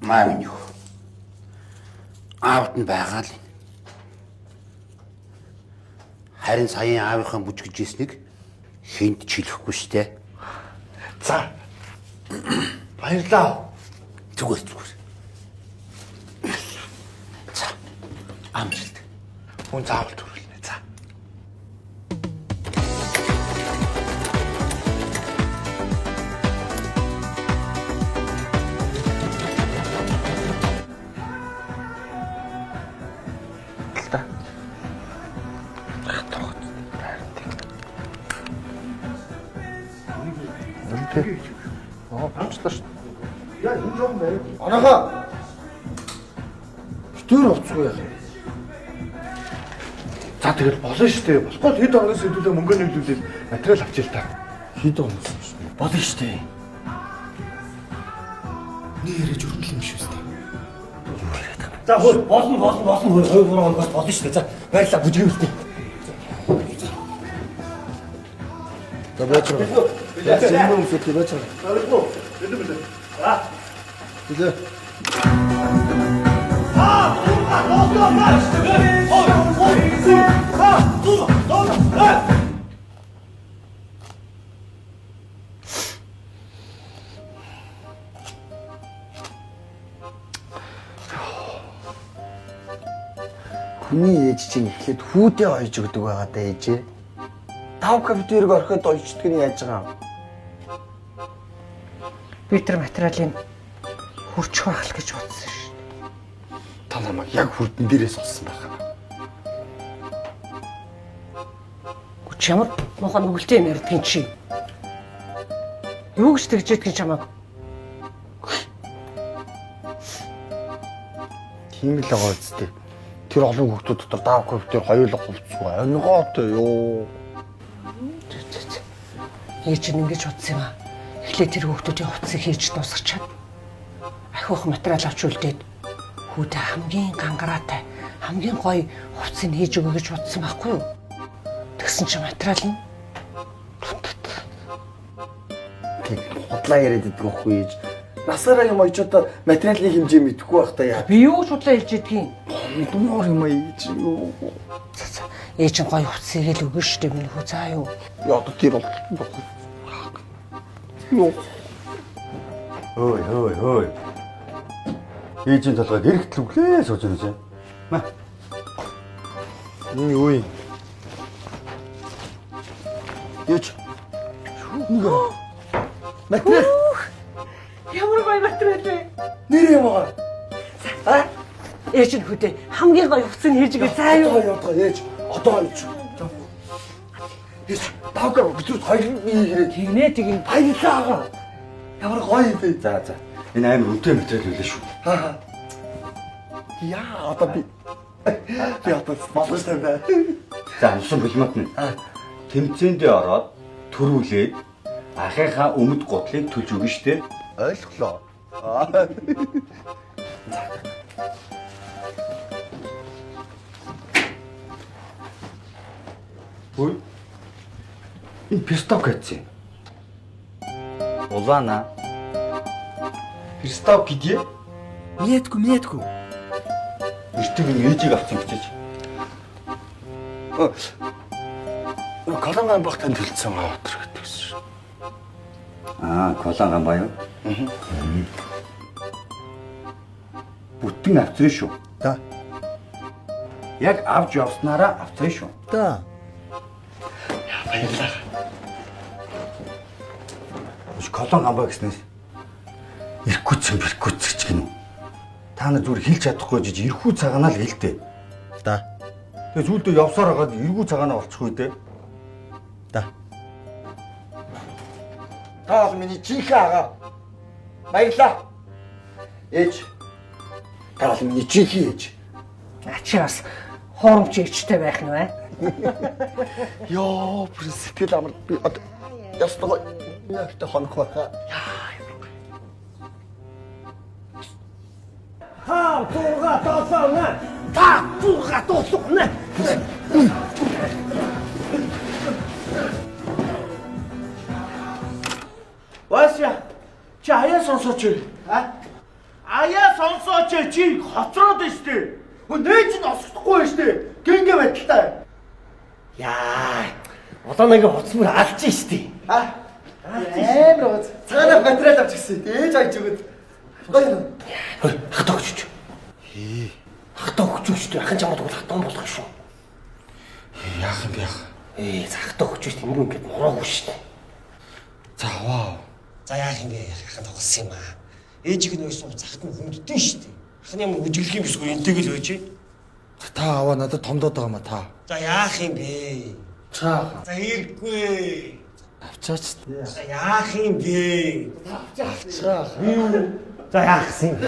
Маавь юу? Аавд нь байгаа л. Харин саяын аавынхаа бүжгэж ирснийг хинт ч хэлэхгүй штэ.
За. Баярлаа.
Зүгээр. За. Амжилт.
Хүн заавал төрүүлнэ. За.
Яа, энэ жоон байна. Анаха. Битүүр уцгүй яах юм.
За тэгэл болно шүү дээ. Болохгүй хэд хоногоос хэдүүлээ мөнгө нөлөөлөл материал авчил та.
Хэд хоногоос юм.
Болно шүү дээ. Нэрэж өргөл юм шүү дээ. За хөөе, болно. 2-3 хоногоос болно шүү дээ. За баярлалаа бүжгүүлээ.
За бачаа. Яасан юм бэ бачаа. Билээ. Хүний ээж чинь ихэд хүүдээ ойж өгдөг байгаа даа ээжээ. 5 компьютерыг орхиод ойчдөг нь яаж байгаа юм?
Би тэр материалын хурчих байх л гэж бодсон шүү.
Та намайг яг хүрдэн дээрээс олсон байна.
Гүч ямар мохоо нүгэлтэй юм ярьдгийн чи. Юу гэж тэгж ядгийн чамаа?
Тийм л байгаа үстэй. Тэр олон хүүхдүүд дотор даав компьютер хоёулаа хувцсгүй. Ангоотой ёо.
Ээж нь ингэж бодсон юм аа. Эхлээд тэр хүүхдүүдийн хувцсыг хийж дуусгачаад ахиух материал авч үлдээд хүүдээ хамгийн гангараатай, хамгийн гоё хувцсыг хийж өгөө гэж бодсон байхгүй юу? Тэгсэн чинь материал нь
худлаа яриад идэх байхгүй ээж. Насаараа юм очоод материалын хэмжээ мэдэхгүй байх та яа.
би юу ч худлаа хэлж ядгийн.
Думаар юм ээж юу.
Ээж нь гоё хувцсыг л өгнө шүү дээ минь хөө заа юу.
Яа тэр бол. Юу.
Хөөе. Ээжийн толгойд эргэтэл өглөө сууж байна чи. Маа.
Юу юм? Ээж. Шүүмгөө. Материал.
Ямар гоё материал вэ?
Нэр юм аа.
Ээж нь хүүдээ хамгийн гоё хувцсыг хийж өгөө заа юу.
Одоо ээж. Одоо ээж. Ээж. Даага битүүр хоёрын ирээ.
Тэгнэ тэгин
Баярлаа. Ямар гоё юм бэ?
За. Энэ амар үнэтэй материал байлаа шүү.
Яа, одоо би одоо смалж тавина.
За, усан булмат нь. Тэмцээндээ ороод төрүүлээд ахыхаа өмд гутлыг төлж өгнө штэ.
Ойлголоо.
Хөөе. Энэ писток гэсэн. Улаана.
Писток гэдээ?
Минетку.
Эртний ээжийг авсан гэж.
Колонган бах танд хэлсэн аваатар гэдэгсэн шүү.
Колонган баа юу?
Бүтэн авцсан шүү.
Да.
Яг авч явснараа авцсан шүү.
Да.
Баярлалаа. Колонган баа гэснээс ирэхгүйц гинэ. Та нар зүгээр хэлж чадахгүй жиж ирэхүү цагаанаа л хэлдэг.
Да.
Тэгээ зүйлдээ явсаар хагаад эргүү цагаанаа болчихгүй дээ.
Да.
Та бол миний жинхэнэ агаа. Баярлаа. Ээж. Та бол миний жинхэнэ ээж.
Ачи бас хуурамч ээжтэй байх нь бай.
Йоо, принципиал амар би одоо ястаа яг та хонох байхаа. Та туга тоосоо. Вася, чи аяа сонсооч. Аяа сонсооч чи хоцроод байна штэ. Нээж нь осохдохгүй байна штэ. Гингээ байдалтай. Яа, одоо нэг хоцмор алдчих штэ. Амар уу. Цагаана материал авч гисэн. Ээж хайж өгöd. Хатаа өгч. Хатаа өгч штэ. Ахын чамд бол хатаа болох шүү.
Яах юм бэ яах?
Захтаа өгч штэ. Ингэв ингээд мураагүй штэ.
За вау.
За яах юм бэ? Ахын тоглосон юм аа. Ээжиг нь өйсөн захт нь хүнддэн штэ. Ахын юм үжиглэх юм бисгүй энтэйг л байж.
Та аваа надад томдоод байгаа ма та.
За яах юм бэ? За хэрэггүй.
Авчаач.
За яах юм бэ?
Авчаах.
За яахсан юм бэ?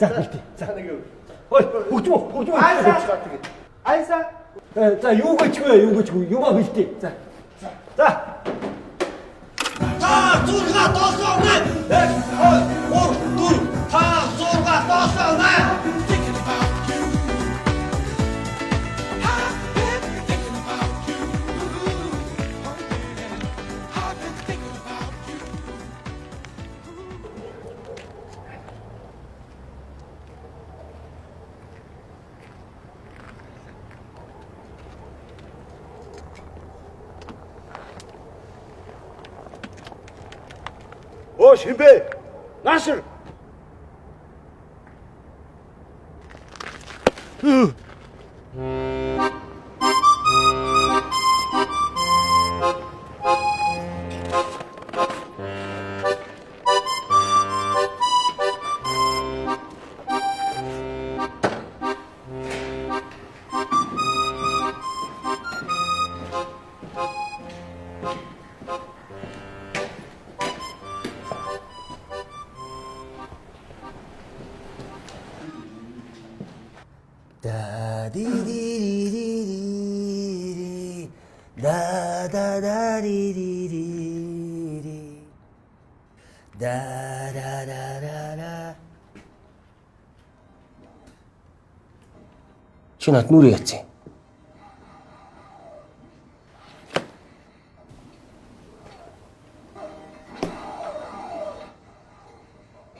За битээ. За нэг. Ой, хөгжмөө. Айса. За юу гэчгүй. Юма битээ. За. Та зурга тоосоонэ. 1 2 3 та зурга тоосоонэ.
Оо шимбэ. Нашир.
Чи над нүрээ яцсан.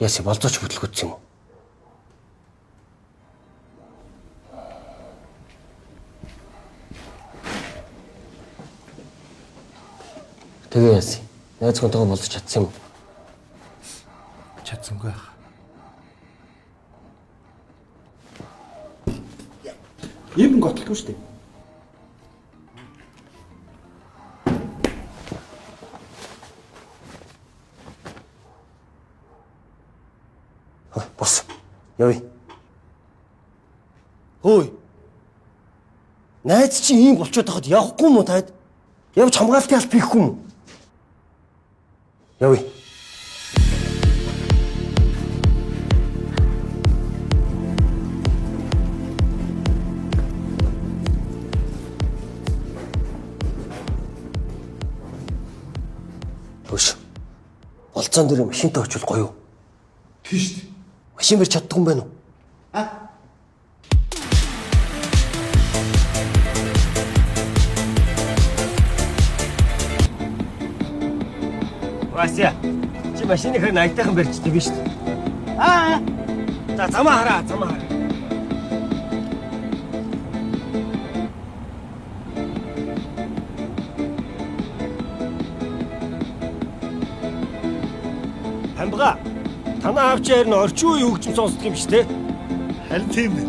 Яси болцооч хөдөлгөцсөн юм уу? Тэгээ яси. Найзгантайгаа болцож чадсан юм уу?
Чадсангүй яах.
Ийм готолгүй шүү дээ. Бос. Явъя. Хөөе. Найз чи ийм болчиход байхад явахгүй юм уу таад? Явж хамгаалтын аль хийхгүй юм уу? Явъя. Өш. Болцоон дээр машинтай очил гоё.
Тийш.
Машин барь чаддаг юм байна уу? Вася, чи машиныг найтайхан барьчдаг шүү дээ. За замаа хараа, замаа хараа. Хамбага. Танаа авч ярина орчин үеийн хөгжим сонсдог юм шүү дээ. Харин тийм дээ.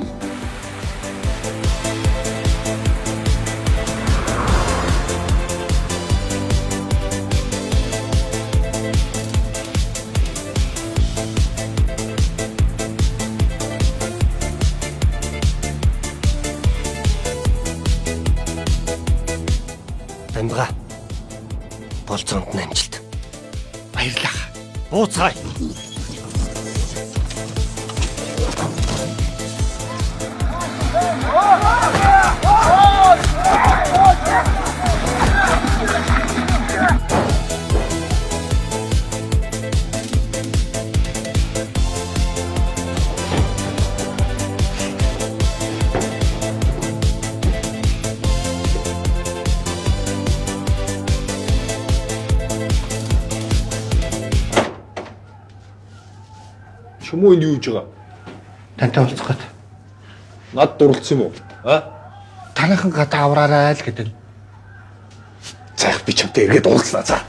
Хамбага. Болцоонд нь амжилт. Баярлалаа. Бууцгаая.
Чому энэ юу гэж байгаа?
Тантай уулзах гээд.
Над дурлцсан юм уу?
Танайхан гадаа авраарай л гэдэг.
За би чамтай эргээд уулзлаа за.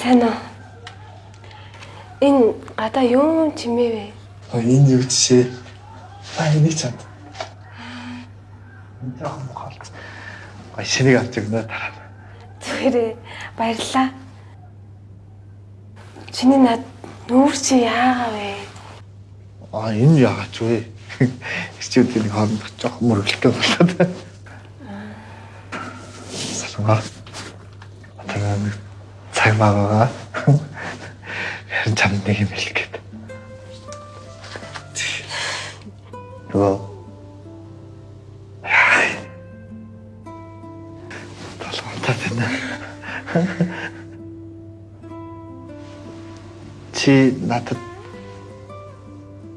Сайн уу. Энэ гадаа юу чимээ вэ?
Энэ юу жишээ? Энийг чад. Энэ жоохон мохолц. Шинийг авч өгнө дараа.
Зүгээрээ баярлалаа. Чиний над нүүр чи яагаа вэ?
Энэ яагач вэ? Студийн хооронд жоохон мөрөглөлтөө болоод. Салгаа. Цаг багаа. Харин чамд нэг юм хэлэх гээд. Юу? Талантаа тэнэ. Чи надад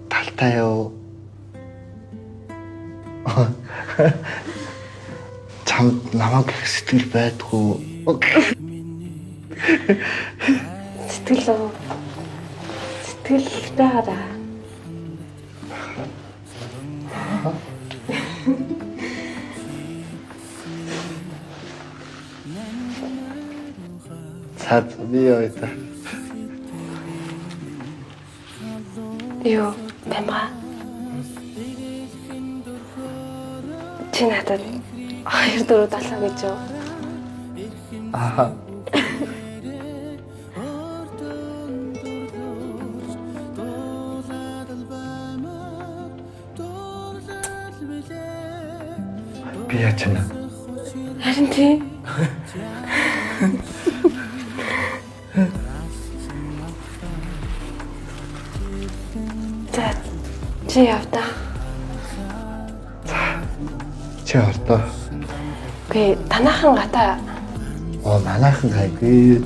талтай юу? Чамд намайг гэх сэтгэл байдгүй.
Сэтгэл байгаараа.
Цаад би яа.
Юу, бэмга. Чи надад 2 4 7 гэж юу?
Би яачна.
Харин тий. За, чи явдаа.
Чи ордоо.
Гэ танаахан гата.
Манайхан гайгүй.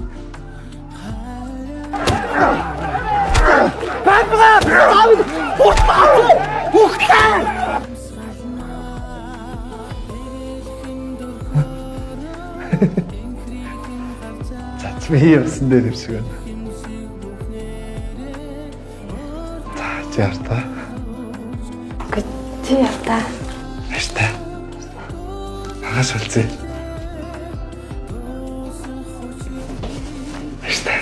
Би явсан дээр шиг байна. За, яартаа.
Чи явдаа.
Баяртай. Агаас үлзээ. Баяртай.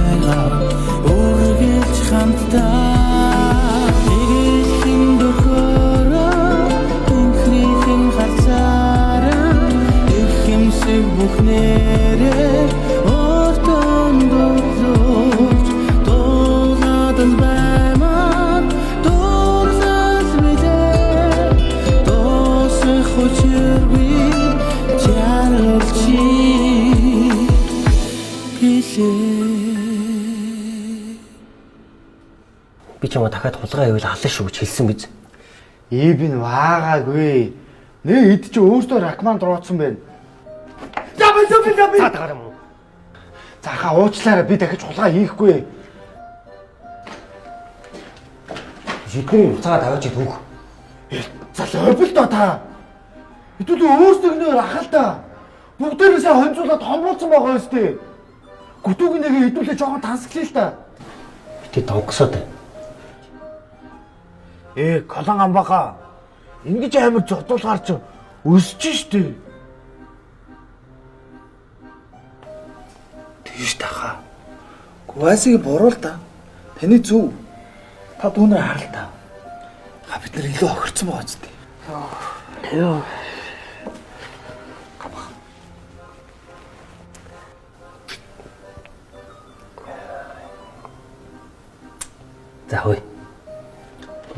байгаа үргэлж хамтдаа ихэхэн дөхөөрөө инхрийхэн харцаараа их юмсэг бүхнээрээ өртөн дөрөвч дуулаад баймаар дурлал мэдээ дуусах хүчиргүй чарлчи би чамаа дахиад хулгай хийвэл алан шүү гэж хэлсэн биз.
Ибн ваагаагүй. Нэг ид чи өөртөө ракман дуруудсан байна. За таарах юм уу? За хаа уучлаарай би дахиж хулгай хийхгүй.
Жидний уцаа тавьж түүх.
За лобл доо та. Хэдүүл өөртөө нэр ахал та. Бүгдээрээ хонцуулаад хомруулсан байгаа өстэй. Гүтүүг нэгэ хэдүүлээ жоохон тансглаа л та.
Бити донгосоод байна.
Колон амбаха. Ингэж амар зодуулгаар ч өсөж штэ.
Тийш таха. Гуасыг буруул та. Таны зөв. Та дүүнээ харал та. Бид нар илүү охирцсон байгаа ч тий. Йоо. За хөөе.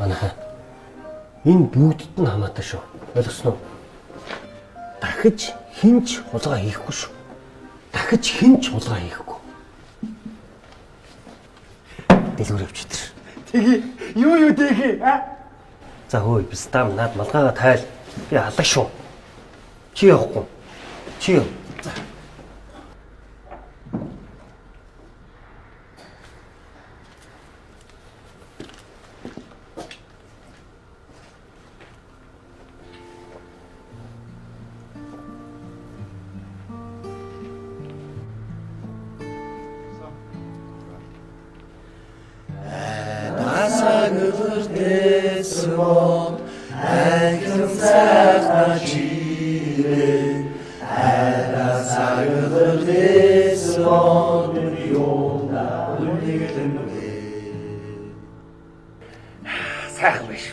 Манайхаа энэ бүгдд нь хамаатай шүү. Ойлгосноо? Дахиж хинч хулгай хийхгүй шүү. Дахиж хинч хулгай хийхгүй. Дэлгүүр явчихтэр.
Тэгээ юу тэгээ а?
За хөөе би стам наад малгайгаа тайл. Би алга шүү. Чи явахгүй. Чи яв. За.
Сайхан биш.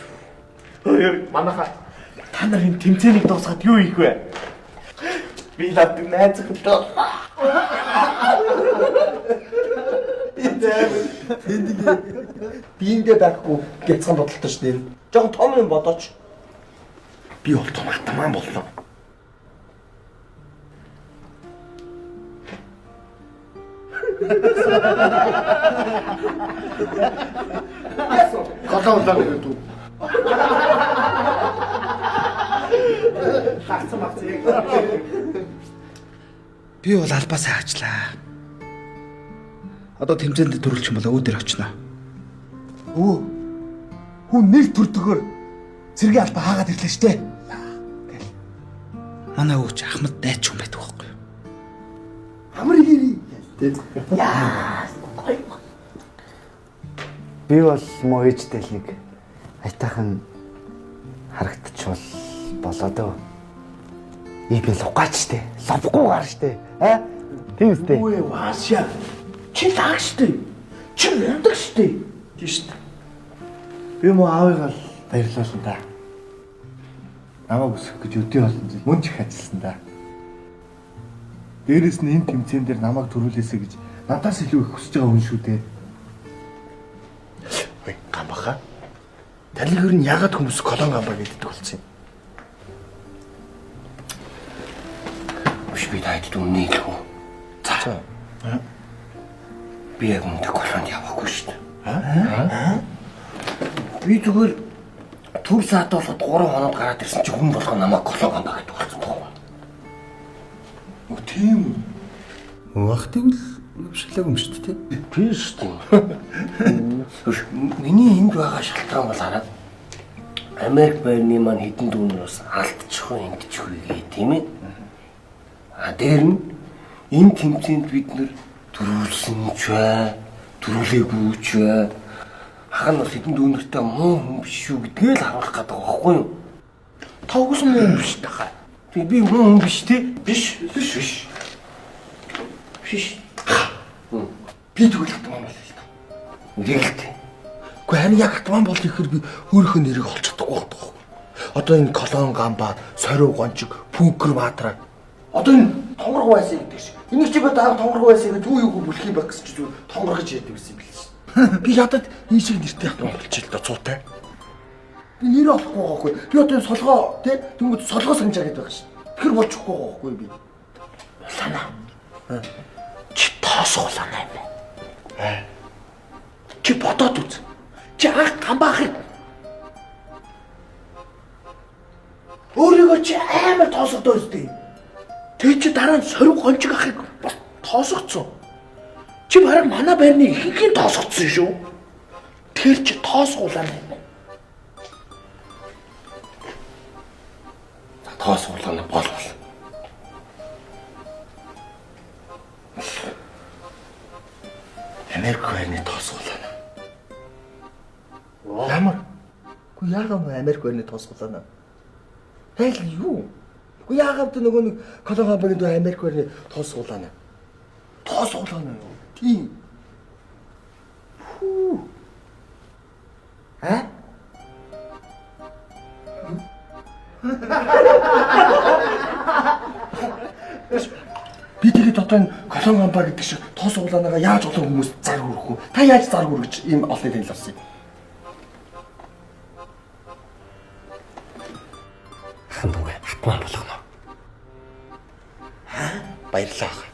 Манайха та нарын тэмцээнийг дуусгаад юу хийх вэ? Би лавд найзах доо.
Биендээ байхгүй гэцхан бодолтой шүү дээ. Жохон том юм бодооч.
Би бол том атман боллоо. Колон гэдэг үү? Хацсан багц яг.
Би бол албаа сайжлаа. Одоо тэмцээнд төрүүлчих юм бол өөдөр очно.
Өө. Хүн нэг төрдөгөр цэргийн албаа хаагаад ирлээ штэ.
Манай өвч Ахмад дайч хүн байдаг байхгүй юу?
Амар хийри. Яа. Би бол муу ээжтэй л нэг айтайхан харагдчихвал болоо дөө. Ибн лугаач штэ. Ловгүй гар штэ. А? Тийм үстэй. Өө ваашаа. Чи лагч штэ. Чи яндаг штэ. Тийм штэ. Би муу аавыгаа баярлуулсан да. Намайг өсгөх гэж өдөө болсон зүйл мөн ч их ажилласан да. Дээрээс нь энэ тэмцээн дээр намайг төрүүлээсэй гэж надаас илүү их хүсэж байгаа хүн шүү дээ. Ой, гамбаха. Таны хөр нь ягаад хүмүүс колон гамбаа гэдэг болсон юм?
Би таад дүнний л хөө. За. Би яг үнэндээ колонд яваагүй шүү дээ. Би зүгээр төв саад болоод 3 хоноод гараад ирсэн чи хүн болгоо намайг колон гамбаа гэдэг болсон байна.
Оо тийм үү?
Вахтыг л өвшлээг юм шүү дээ. Тийм шүү дээ. Миний энд байгаа шалтгаан бол хараад Америк байрны маань хэдэн дүүнээс алдчих уу ингэчих үү гээ тийм ээ. А дээр нь энэ тэмцээнд бид нэр төрүүлсэн ч бай, төрүүлээгүй ч бай. Хаг нь бол хэдэн дүүнэртэй муу хүн биш шүү гэдгээ л харуулах гэдэг байгаа байхгүй юу? Та угсаа муу хүн биш тахаа. Би муу хүн биш тий? Биш.
Би тэгвэл хатман болъё л доо.
Нэрэлтэй.
Гэхдээ харин яг хатман бол ихээр би өөрийнхөө нэрийг олж чадахгүй байна. Одоо энэ колон гамбаа, сорив гончиг, пүнкер баатраа. Одоо энэ тонгорго байсан гэдэг шиг. Энийг чи бод тонгорго байсан гэж юу юу бүлхий баг гэсэн чи зүгээр тонгоргож яадаг гэсэн юм билээ. Би ядад энэ шиг нэртэй хатман болчихлоо доо цуутай. Би нэр олохгүй байхгүй. Би одоо энэ солгоо тий тэгвэл солгоо санджаа гэдэг байгаа шин. Тэр болчихгүй байхгүй би. Улаана. Чи тоосгуулана юм байна. Чи бодоод үз. Чи ах гамбаахыг өөрийгөө чи амар тоосгодоо үстэй. Тэг чи дараа нь сорив гончиг ахыг бас тоосгоцсон. Чи бараг манай байрны ихэнхийн тоосгоцсон шүү. Тэр чи тоосгуулана юм байна. За тоосгуулана болвол. Америк байрны тоосгуулана. Ямар? Гү яагаад Америк байрны тоосгуулана? Хэл юу? Гү яагаад нөгөө нэг Колонгобогийн дөө Америк байрны тоосгуулана? Тоосгуулана юу? Тийм. Хүү. Би тэгээд одоо энэ Колонгомба гэдэг шиг тоосгуулаанаага яаж олон хүмүүс зар хүрэх вэ? Та яаж зар хүргэж ийм олныг танилцуулсан юм?
Хандгүй хатман болгоно.
Баярлалаа.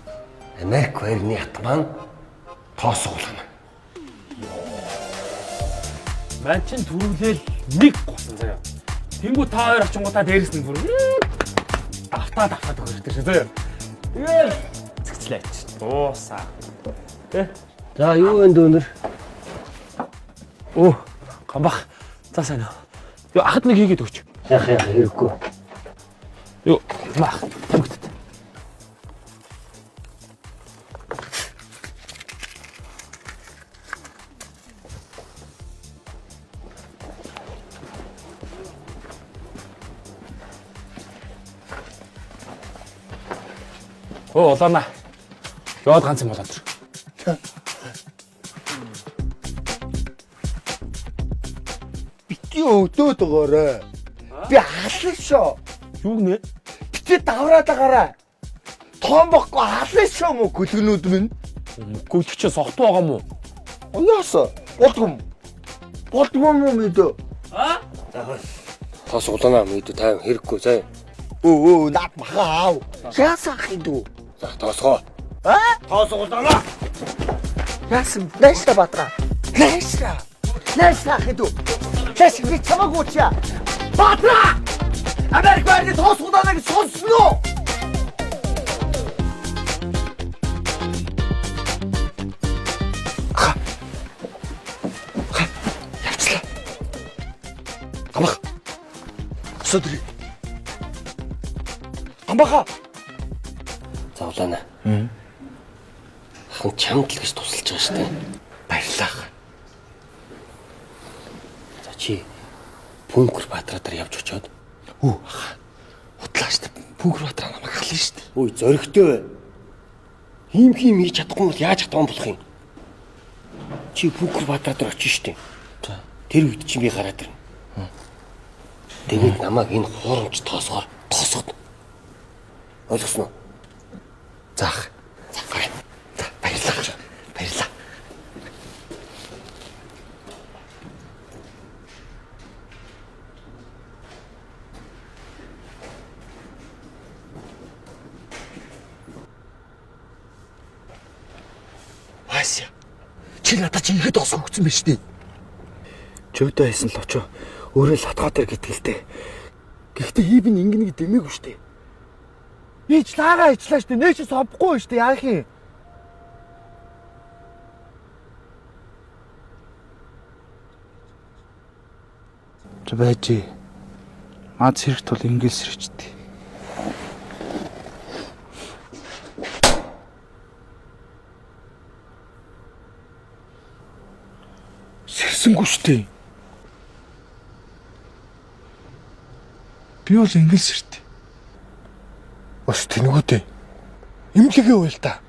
Америк байрны хатман тоосгуулна.
Ман чин түрүүлээл нэг госон заяа. Тэнгүү та хоёр очингуудаа дээрээс нь бүр автаад өгөртэй шүү заяа. Тэгэл цэгцлээч. Дуусаа. Тэ.
За юу вэ дөнөр?
Оо, гамбах. За сайн уу. Юу ахад нэг хийгээд өгч.
Яах хэрэггүй.
Юу, мах. Тамгт. Оо, олоона. Яваад ганц юм болоод.
Бити өөдөөд өгөөрэй. Би халах шоо.
Юу гинэ?
Бити давраад агараа. Тоон бохгүй халах шоо мө гөлгнүүд минь.
Гүйлч чи согт байгаа мó?
Оёосо. Болдгоо. Болдгоо мө мэдөө.
Тоосгуулна мэдээ та хэрэггүй заа.
Өө наад махаа аав. Яасан хиндүү?
За тоосгоо.
Тоосгуулна. Яасан нэшта батра. Нэшта. Нэшта хиндүү. Тэс би чамаагүй чаа. Батра! Америк байрны тоосгуулныг сонсноо.
Гамбах.
Сөдрий. Гамбаха.
За улаана. Хан чамд л гэж тусалж байгаа шүү дээ.
Баярлалаа.
За чи Пүнкер Баатраар явж очиод.
Үу. Хутлаа штэ. Пүнкер Баатраа намайг хална штэ.
Үй зөрөгтэй. Хим хийж чадахгүй бол яаж чадсан болох юм? Чи Пүнкер Баатраар очиж штэ. За тэр үед чи би гараад ирнэ. Тэгээд намайг энэ хуурамч тоосгоор тоосгод. Ойлгосноо?
Заах.
За гай.
За баярлалаа. Баярлалаа. Ася. Чи надад чи ихэд осоо өгсөн байж тээ.
Чөвдөө хийсэн л очоо. Өөрөө л хатгаатар гэтгэлтэй. Гэхдээ хийбэн ингэнэ гэдэг дэмээгүй штэ. Ич лаагаа ичлаа штэ. Нээч совхгүй штэ. Яах юм?
Чи байж. Маад сэрэгт бол ингээл сэрэгчтэй.
Сэрсэнгүй штэ.
Би бол ингээл сэртэй.
Бас тэнгүүтэй. Имлэгээ уйл та.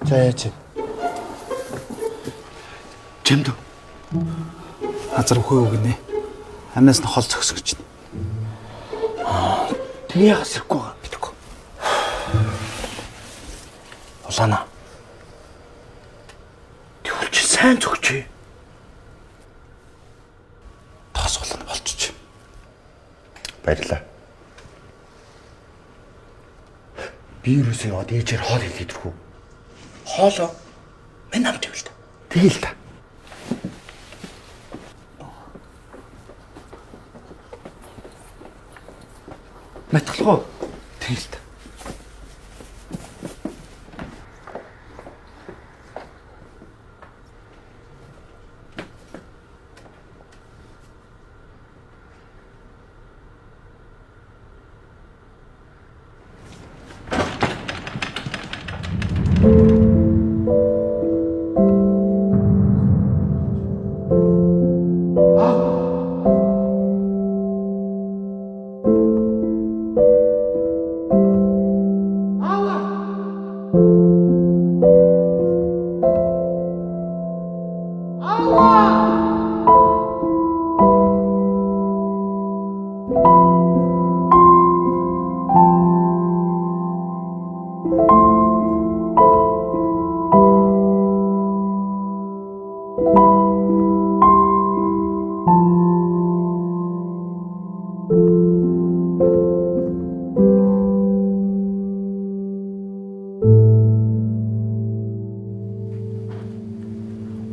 За яаж вэ? Чимд. Азар өхөө өгнэ. Амнаас нь хол зөксөж байна.
Тэний ягас ирэхгүй байгаа бидэггүй.
Улаана.
Тэгвэл чи сайн зөгч.
Тас улаан болчих.
Баярлаа. Би юусээ яваад ээжээр хоол хэлээд ирэх үү?
Хоолоо. Мэн намт ивэл та.
Тэгэл та.
Матгалах уу? Тэгэл та.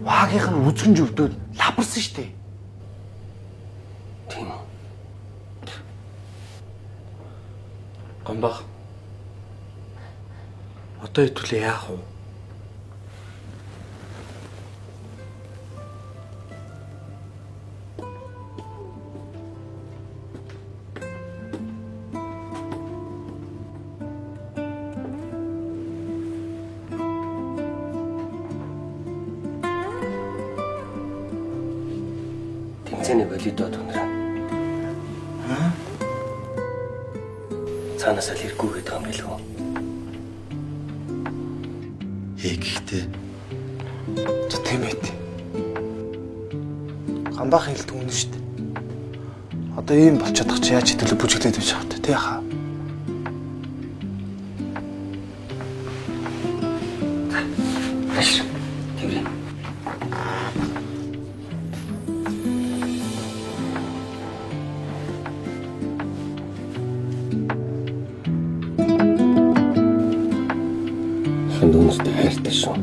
Ваагийнх нь үзгэн живдүүд лаварсан шүү дээ.
Тийм үү.
Гомбах. Одоо хэвлээ яах вэ?
Тэмцээний болидод өнөр. Цаанаас л хэрэггүй гэдэг юм билүү?
Гэхдээ за тийм ээ. Гамбах хэлдэг үнэн шүү дээ. Одоо ийм болчиход тах чи яаж хэдүүлээ бүжиглээд байж хаа тэ хаа.
Тэврээ. Хандуунстай хайртай шүү.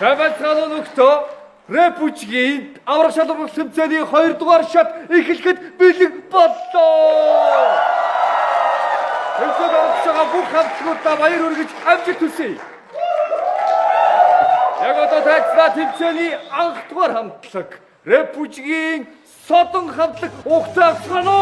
Шабацгааны нөхдөө Рэпүчгийн аврах шалрах тэмцээний 2 дугаар шат эхлэхэд бэлэг боллоо. Өнөөдөр орцоо бүх хамтлагуудаа баяр хүргэж амжилт хүсье. Яг одоо тагцлаа тэмцээний анх дугаар хамтлаг Рэпүчгийн Содон хамтлаг ухтаасгано.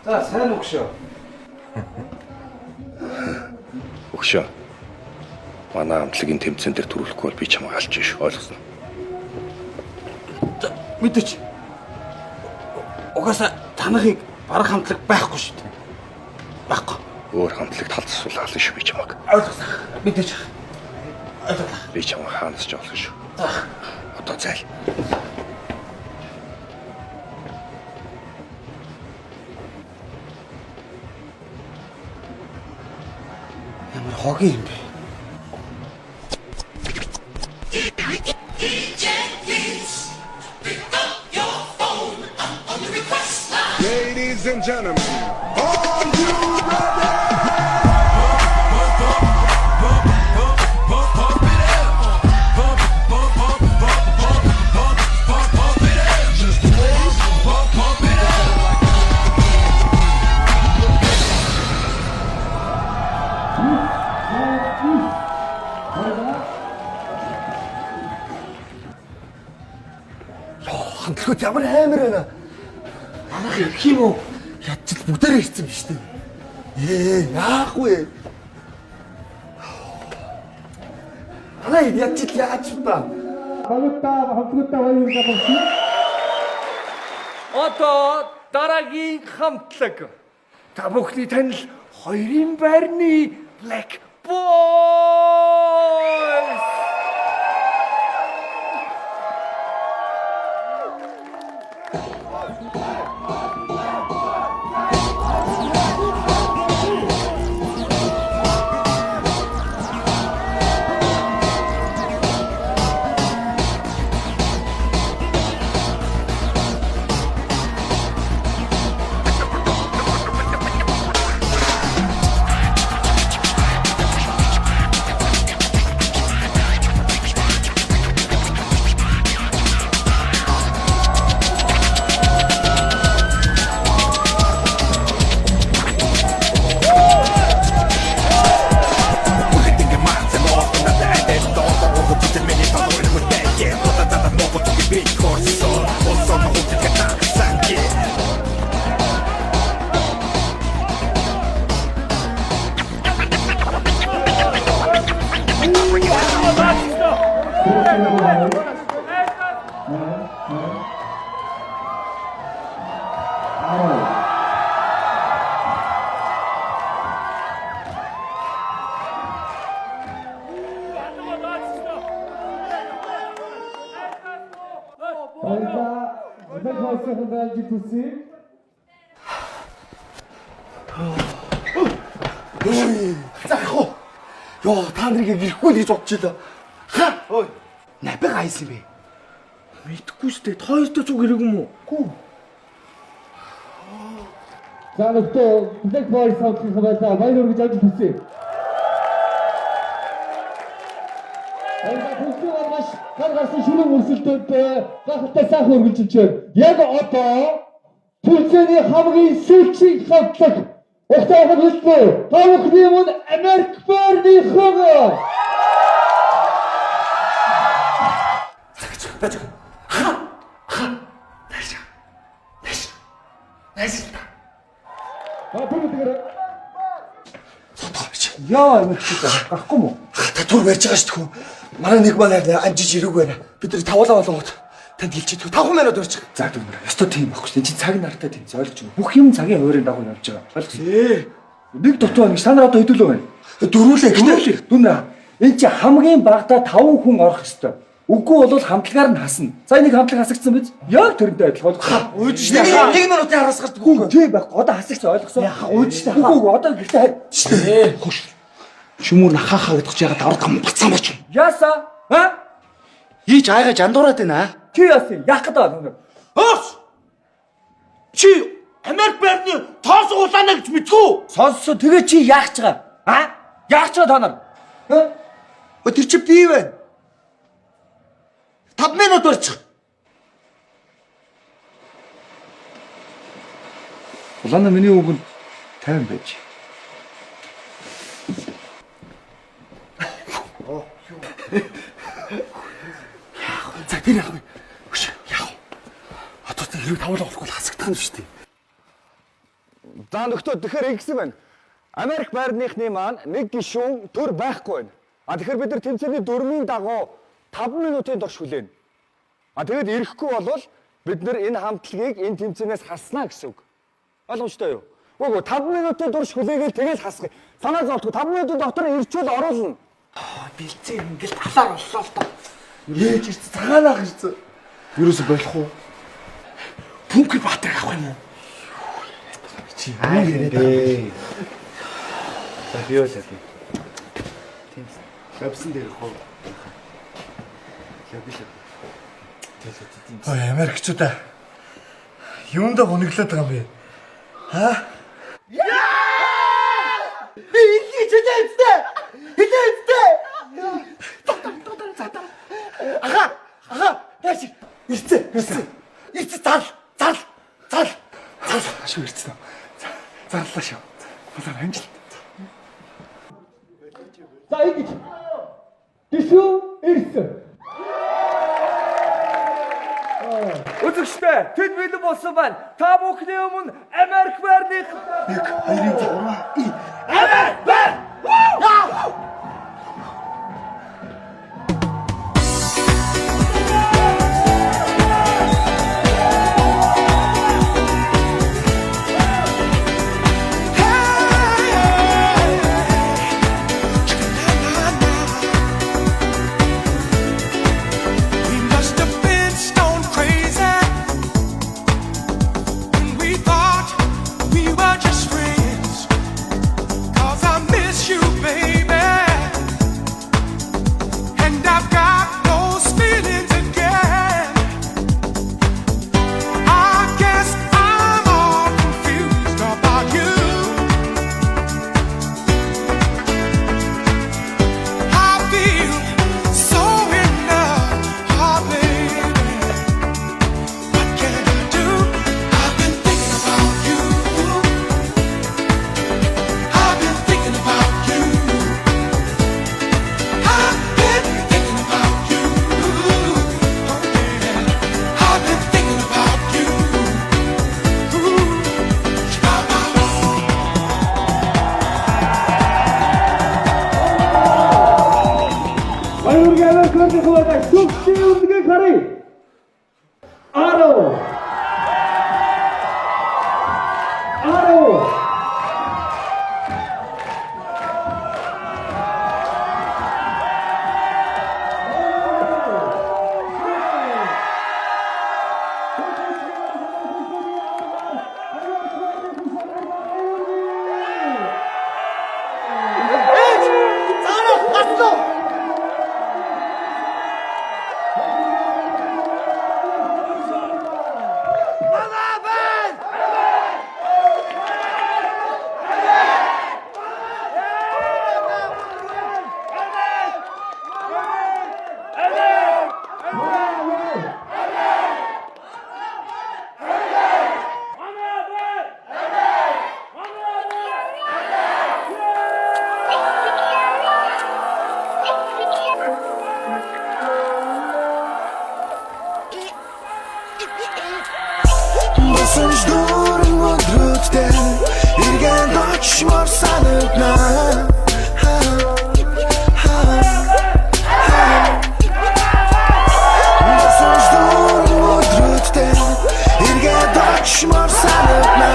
За сайн өгшөө.
Өгшөө. Манай хамтлагийн тэмцээн дээр төрүүлэхгүй бол би чамайг алж иш ойлгосноо.
Мэдээч. Угаасаа танахыг бараг хамтлаг байхгүй шүү дээ. Байхгүй.
Өөр хамтлагт халдсуул хаална шүү би чамайг.
Ойлгосон. Мэдээч. Ойлголоо.
Би чамайг хаанаас ч олох шүү. Одоо зайл.
Ямар хогийн юм бэ?
Ladies and gentlemen, are you ready?
Хамтлагууд ямар амар байна. Манайх ирэх юм уу? Ядчил бүгдээрээ ирсэн биз дээ. Яахгүй. Манай ядчил яаж ба?
Хамтлагуудаа баяр хүргэе.
Одоо дараагийн хамтлаг. Та бүхний танил хоёрын байрны Black Boys.
Заах. Йоо, та нарыг ирэхгүй л гэж бодож байлаа. Ха? Ой. Напиг айсан бэ? Мэдхгүй шүү дээ. Тойртой зүг ирэх юм уу? Гүү.
За нөтөө Black Boys хамтлагийнхаа баяр хүргэж амжилт хүсье.
Бүгдээ маш гар гарсан шүлэг өрсөлдөд гахалтай сайхан үргэлжилж байна. Яг одоо Турцийн хамгийн сүүлчийн хавцаг ухтайхан хэллээ. Тавхны мөн Америк Барны хог. Яа юм чи гахгүй мó?
Та түр барьж байгаа шүү дээ. Манай нэг маань амжиж ирээгүй байна. Бид нар тавлаа болгоод танд хэлчихээ. 5 минут урьж. За дүнэр. Ёстой тийм байхгүй шүү дээ. Чи цаг нартай тийм ойлгож байна. Бүх юм цагийн хуваарийн дагуу явж байгаа. Ойлгосон. Нэг дутуу нэг санаа одоо хэдүүлээ байна. Дөрвөлээ ихтэй. Дүнэр. Энд чи хамгийн багадаа 5 хүн орох ёстой. Үгүй бол хамтлагаар нь хасна. За энийг хамтлаг хасагдсан биз? Яг тэрнтэй адилхан. Ууж шээ. 1 минутын хараас гарч үгүй. Тийм байхгүй. Одоо хасагч ойлгосон. Яха ууж шээ. Үгүй одоо гэртээ шээ. Хош. Шүмүр нахахаа гэдэгч ягаад авраг гам бацсан бач.
Яаса? А?
Ийч айгаа жандуураад байна.
Чи яасан? Яах гэдэг байна?
Өөс! Чи Америк Барны тоос улаана гэж мэдгүй.
Сонсоо тэгээ чи яах ч байгаа? А? Яах ч байгаа та нар?
Өө тэр чи бий вэ? 5 минут урьчих.
Улаана миний үгэнд 50 байж.
За тэр яах вэ? Хөш яах вэ? Одоо тэр хэрэг тавлаа болохгүй хасагдах юм шүү дээ.
За нөхдөө тэгэхээр ингэсэн байна. Америк байрныхны маань нэг гишүүн төр байхгүй байна. А тэгэхээр бид нар тэмцээний дөрмийн дагуу 5 минутын турш хүлээнэ. А тэгээд ирэхгүй болвол бид нар энэ хамтлагийг энэ тэмцээнээс хаснаа гэсэн үг. Ойлгомжтой юу? Үгүй 5 минутын турш хүлээгээл тэгэл хасгая. Санаа зовтгүй 5 минутын дотор ирчүүл оруулна.
Бэлцээ ингээл талаар боллоо л доо. Ээж ирсэн цагаанаа ирсэн. Юурээс болох уу? Пүнкер Баатрыг авах юм уу? Чи яа яриад. За би юу лээ. Тийм. Лабсан дээр хоо. Ой, Америкчуудаа юунд гониглоод байгаа юм бэ? Ха? Би хийж хэвчээ. Хэвчээ. Ага. Яаш. Ирцээ зал. Ашиг ирцээ. Зарлаа шүү. Болоо амжилт.
За ингэж. Гişүү ирсэн. Үзэгчтэй, тэд бэлэн болсон байна. Та бүхний өмнө Америк Барных
1 2 3
Америк Бар! Носож дүүрэн өдрүүдтэй эргэн очмор санагдана. Носож дүүрэн өдрүүдтэй эргэн очмор санагдана.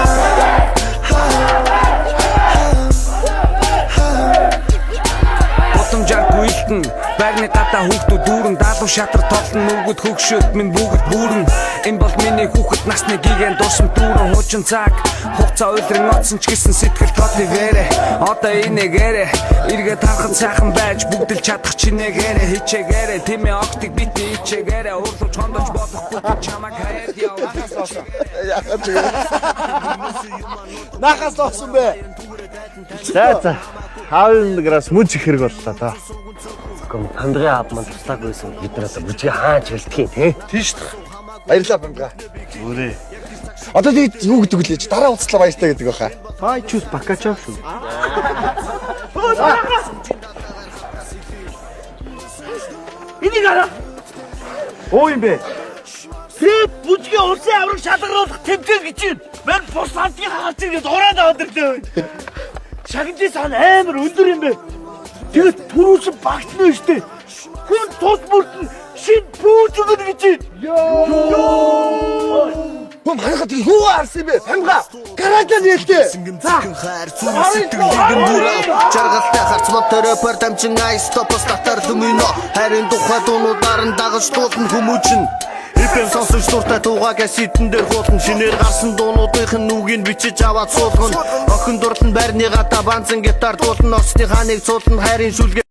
Боломжааргүй илтэн байрны гадаа хүүхдүүд дүүрэн даалуу шатар тоглон нүгүүд хөгшөөд минь бүгд бүрэн. Энэ бол миний хүүхэд насны гигэн дурсам дүүрэн хуучин цаг хугацаа уйлрын оцсон ч гэсэн сэтгэл тоотны вэрэ. Одоо энэгээрэ эргээд харахад сайхан байж бүгд л чадах чинээгээрэ хичээгээрэ тэмээ октыг битний ичээгээрэ уурлууч хондож болохгүй чамаг хаяад яваа.
Нахаас лоосон бэ. За. Хаавын грас мөн чих хэрэг боллоо та.
Гом памдрын аав маань туслааг байсан биднээс бүжгээ хаач хэлдгийг те.
Тийш та. Баярлалаа памга. Зүрээ. Одоо тийм юу гэдэг үлээж дараа уулзлаа баяртай гэдэг баха.
Бай чус бакачаа шүү. Энийг ара. Оо юм бэ. Тэд бүжгээ улсын авраг шалгаруулах тэмцээн гэж байна. Мэн бус антгийн хаач ингэж ураад аваад ирлээ. Шагнадын сан амар өндөр юм бэ. Тэгээд түрүүсэн багтна штэ. Хүн тус бүртэн шин пүүж өгнө гэж ёо.
Хүн ханахад юу арсан бэ? Памга. Гараажаа нээлтээ.
Жаргалтай харц мотороо пар дамжин айс топос татар дүмино. Харин тухай дуунуудаар нь дагаж дуулна хүмүүжин. Эпэн сонсож дуртай дуугаа сэтэн дээр хуулна. Шинээр гарсан дуунуудын нүгийг бичиж аваад суулгана. Охин дурлан байрны гадаа банзан гитар дуулна. Осны хааныг цуулна хайрын шүлгээ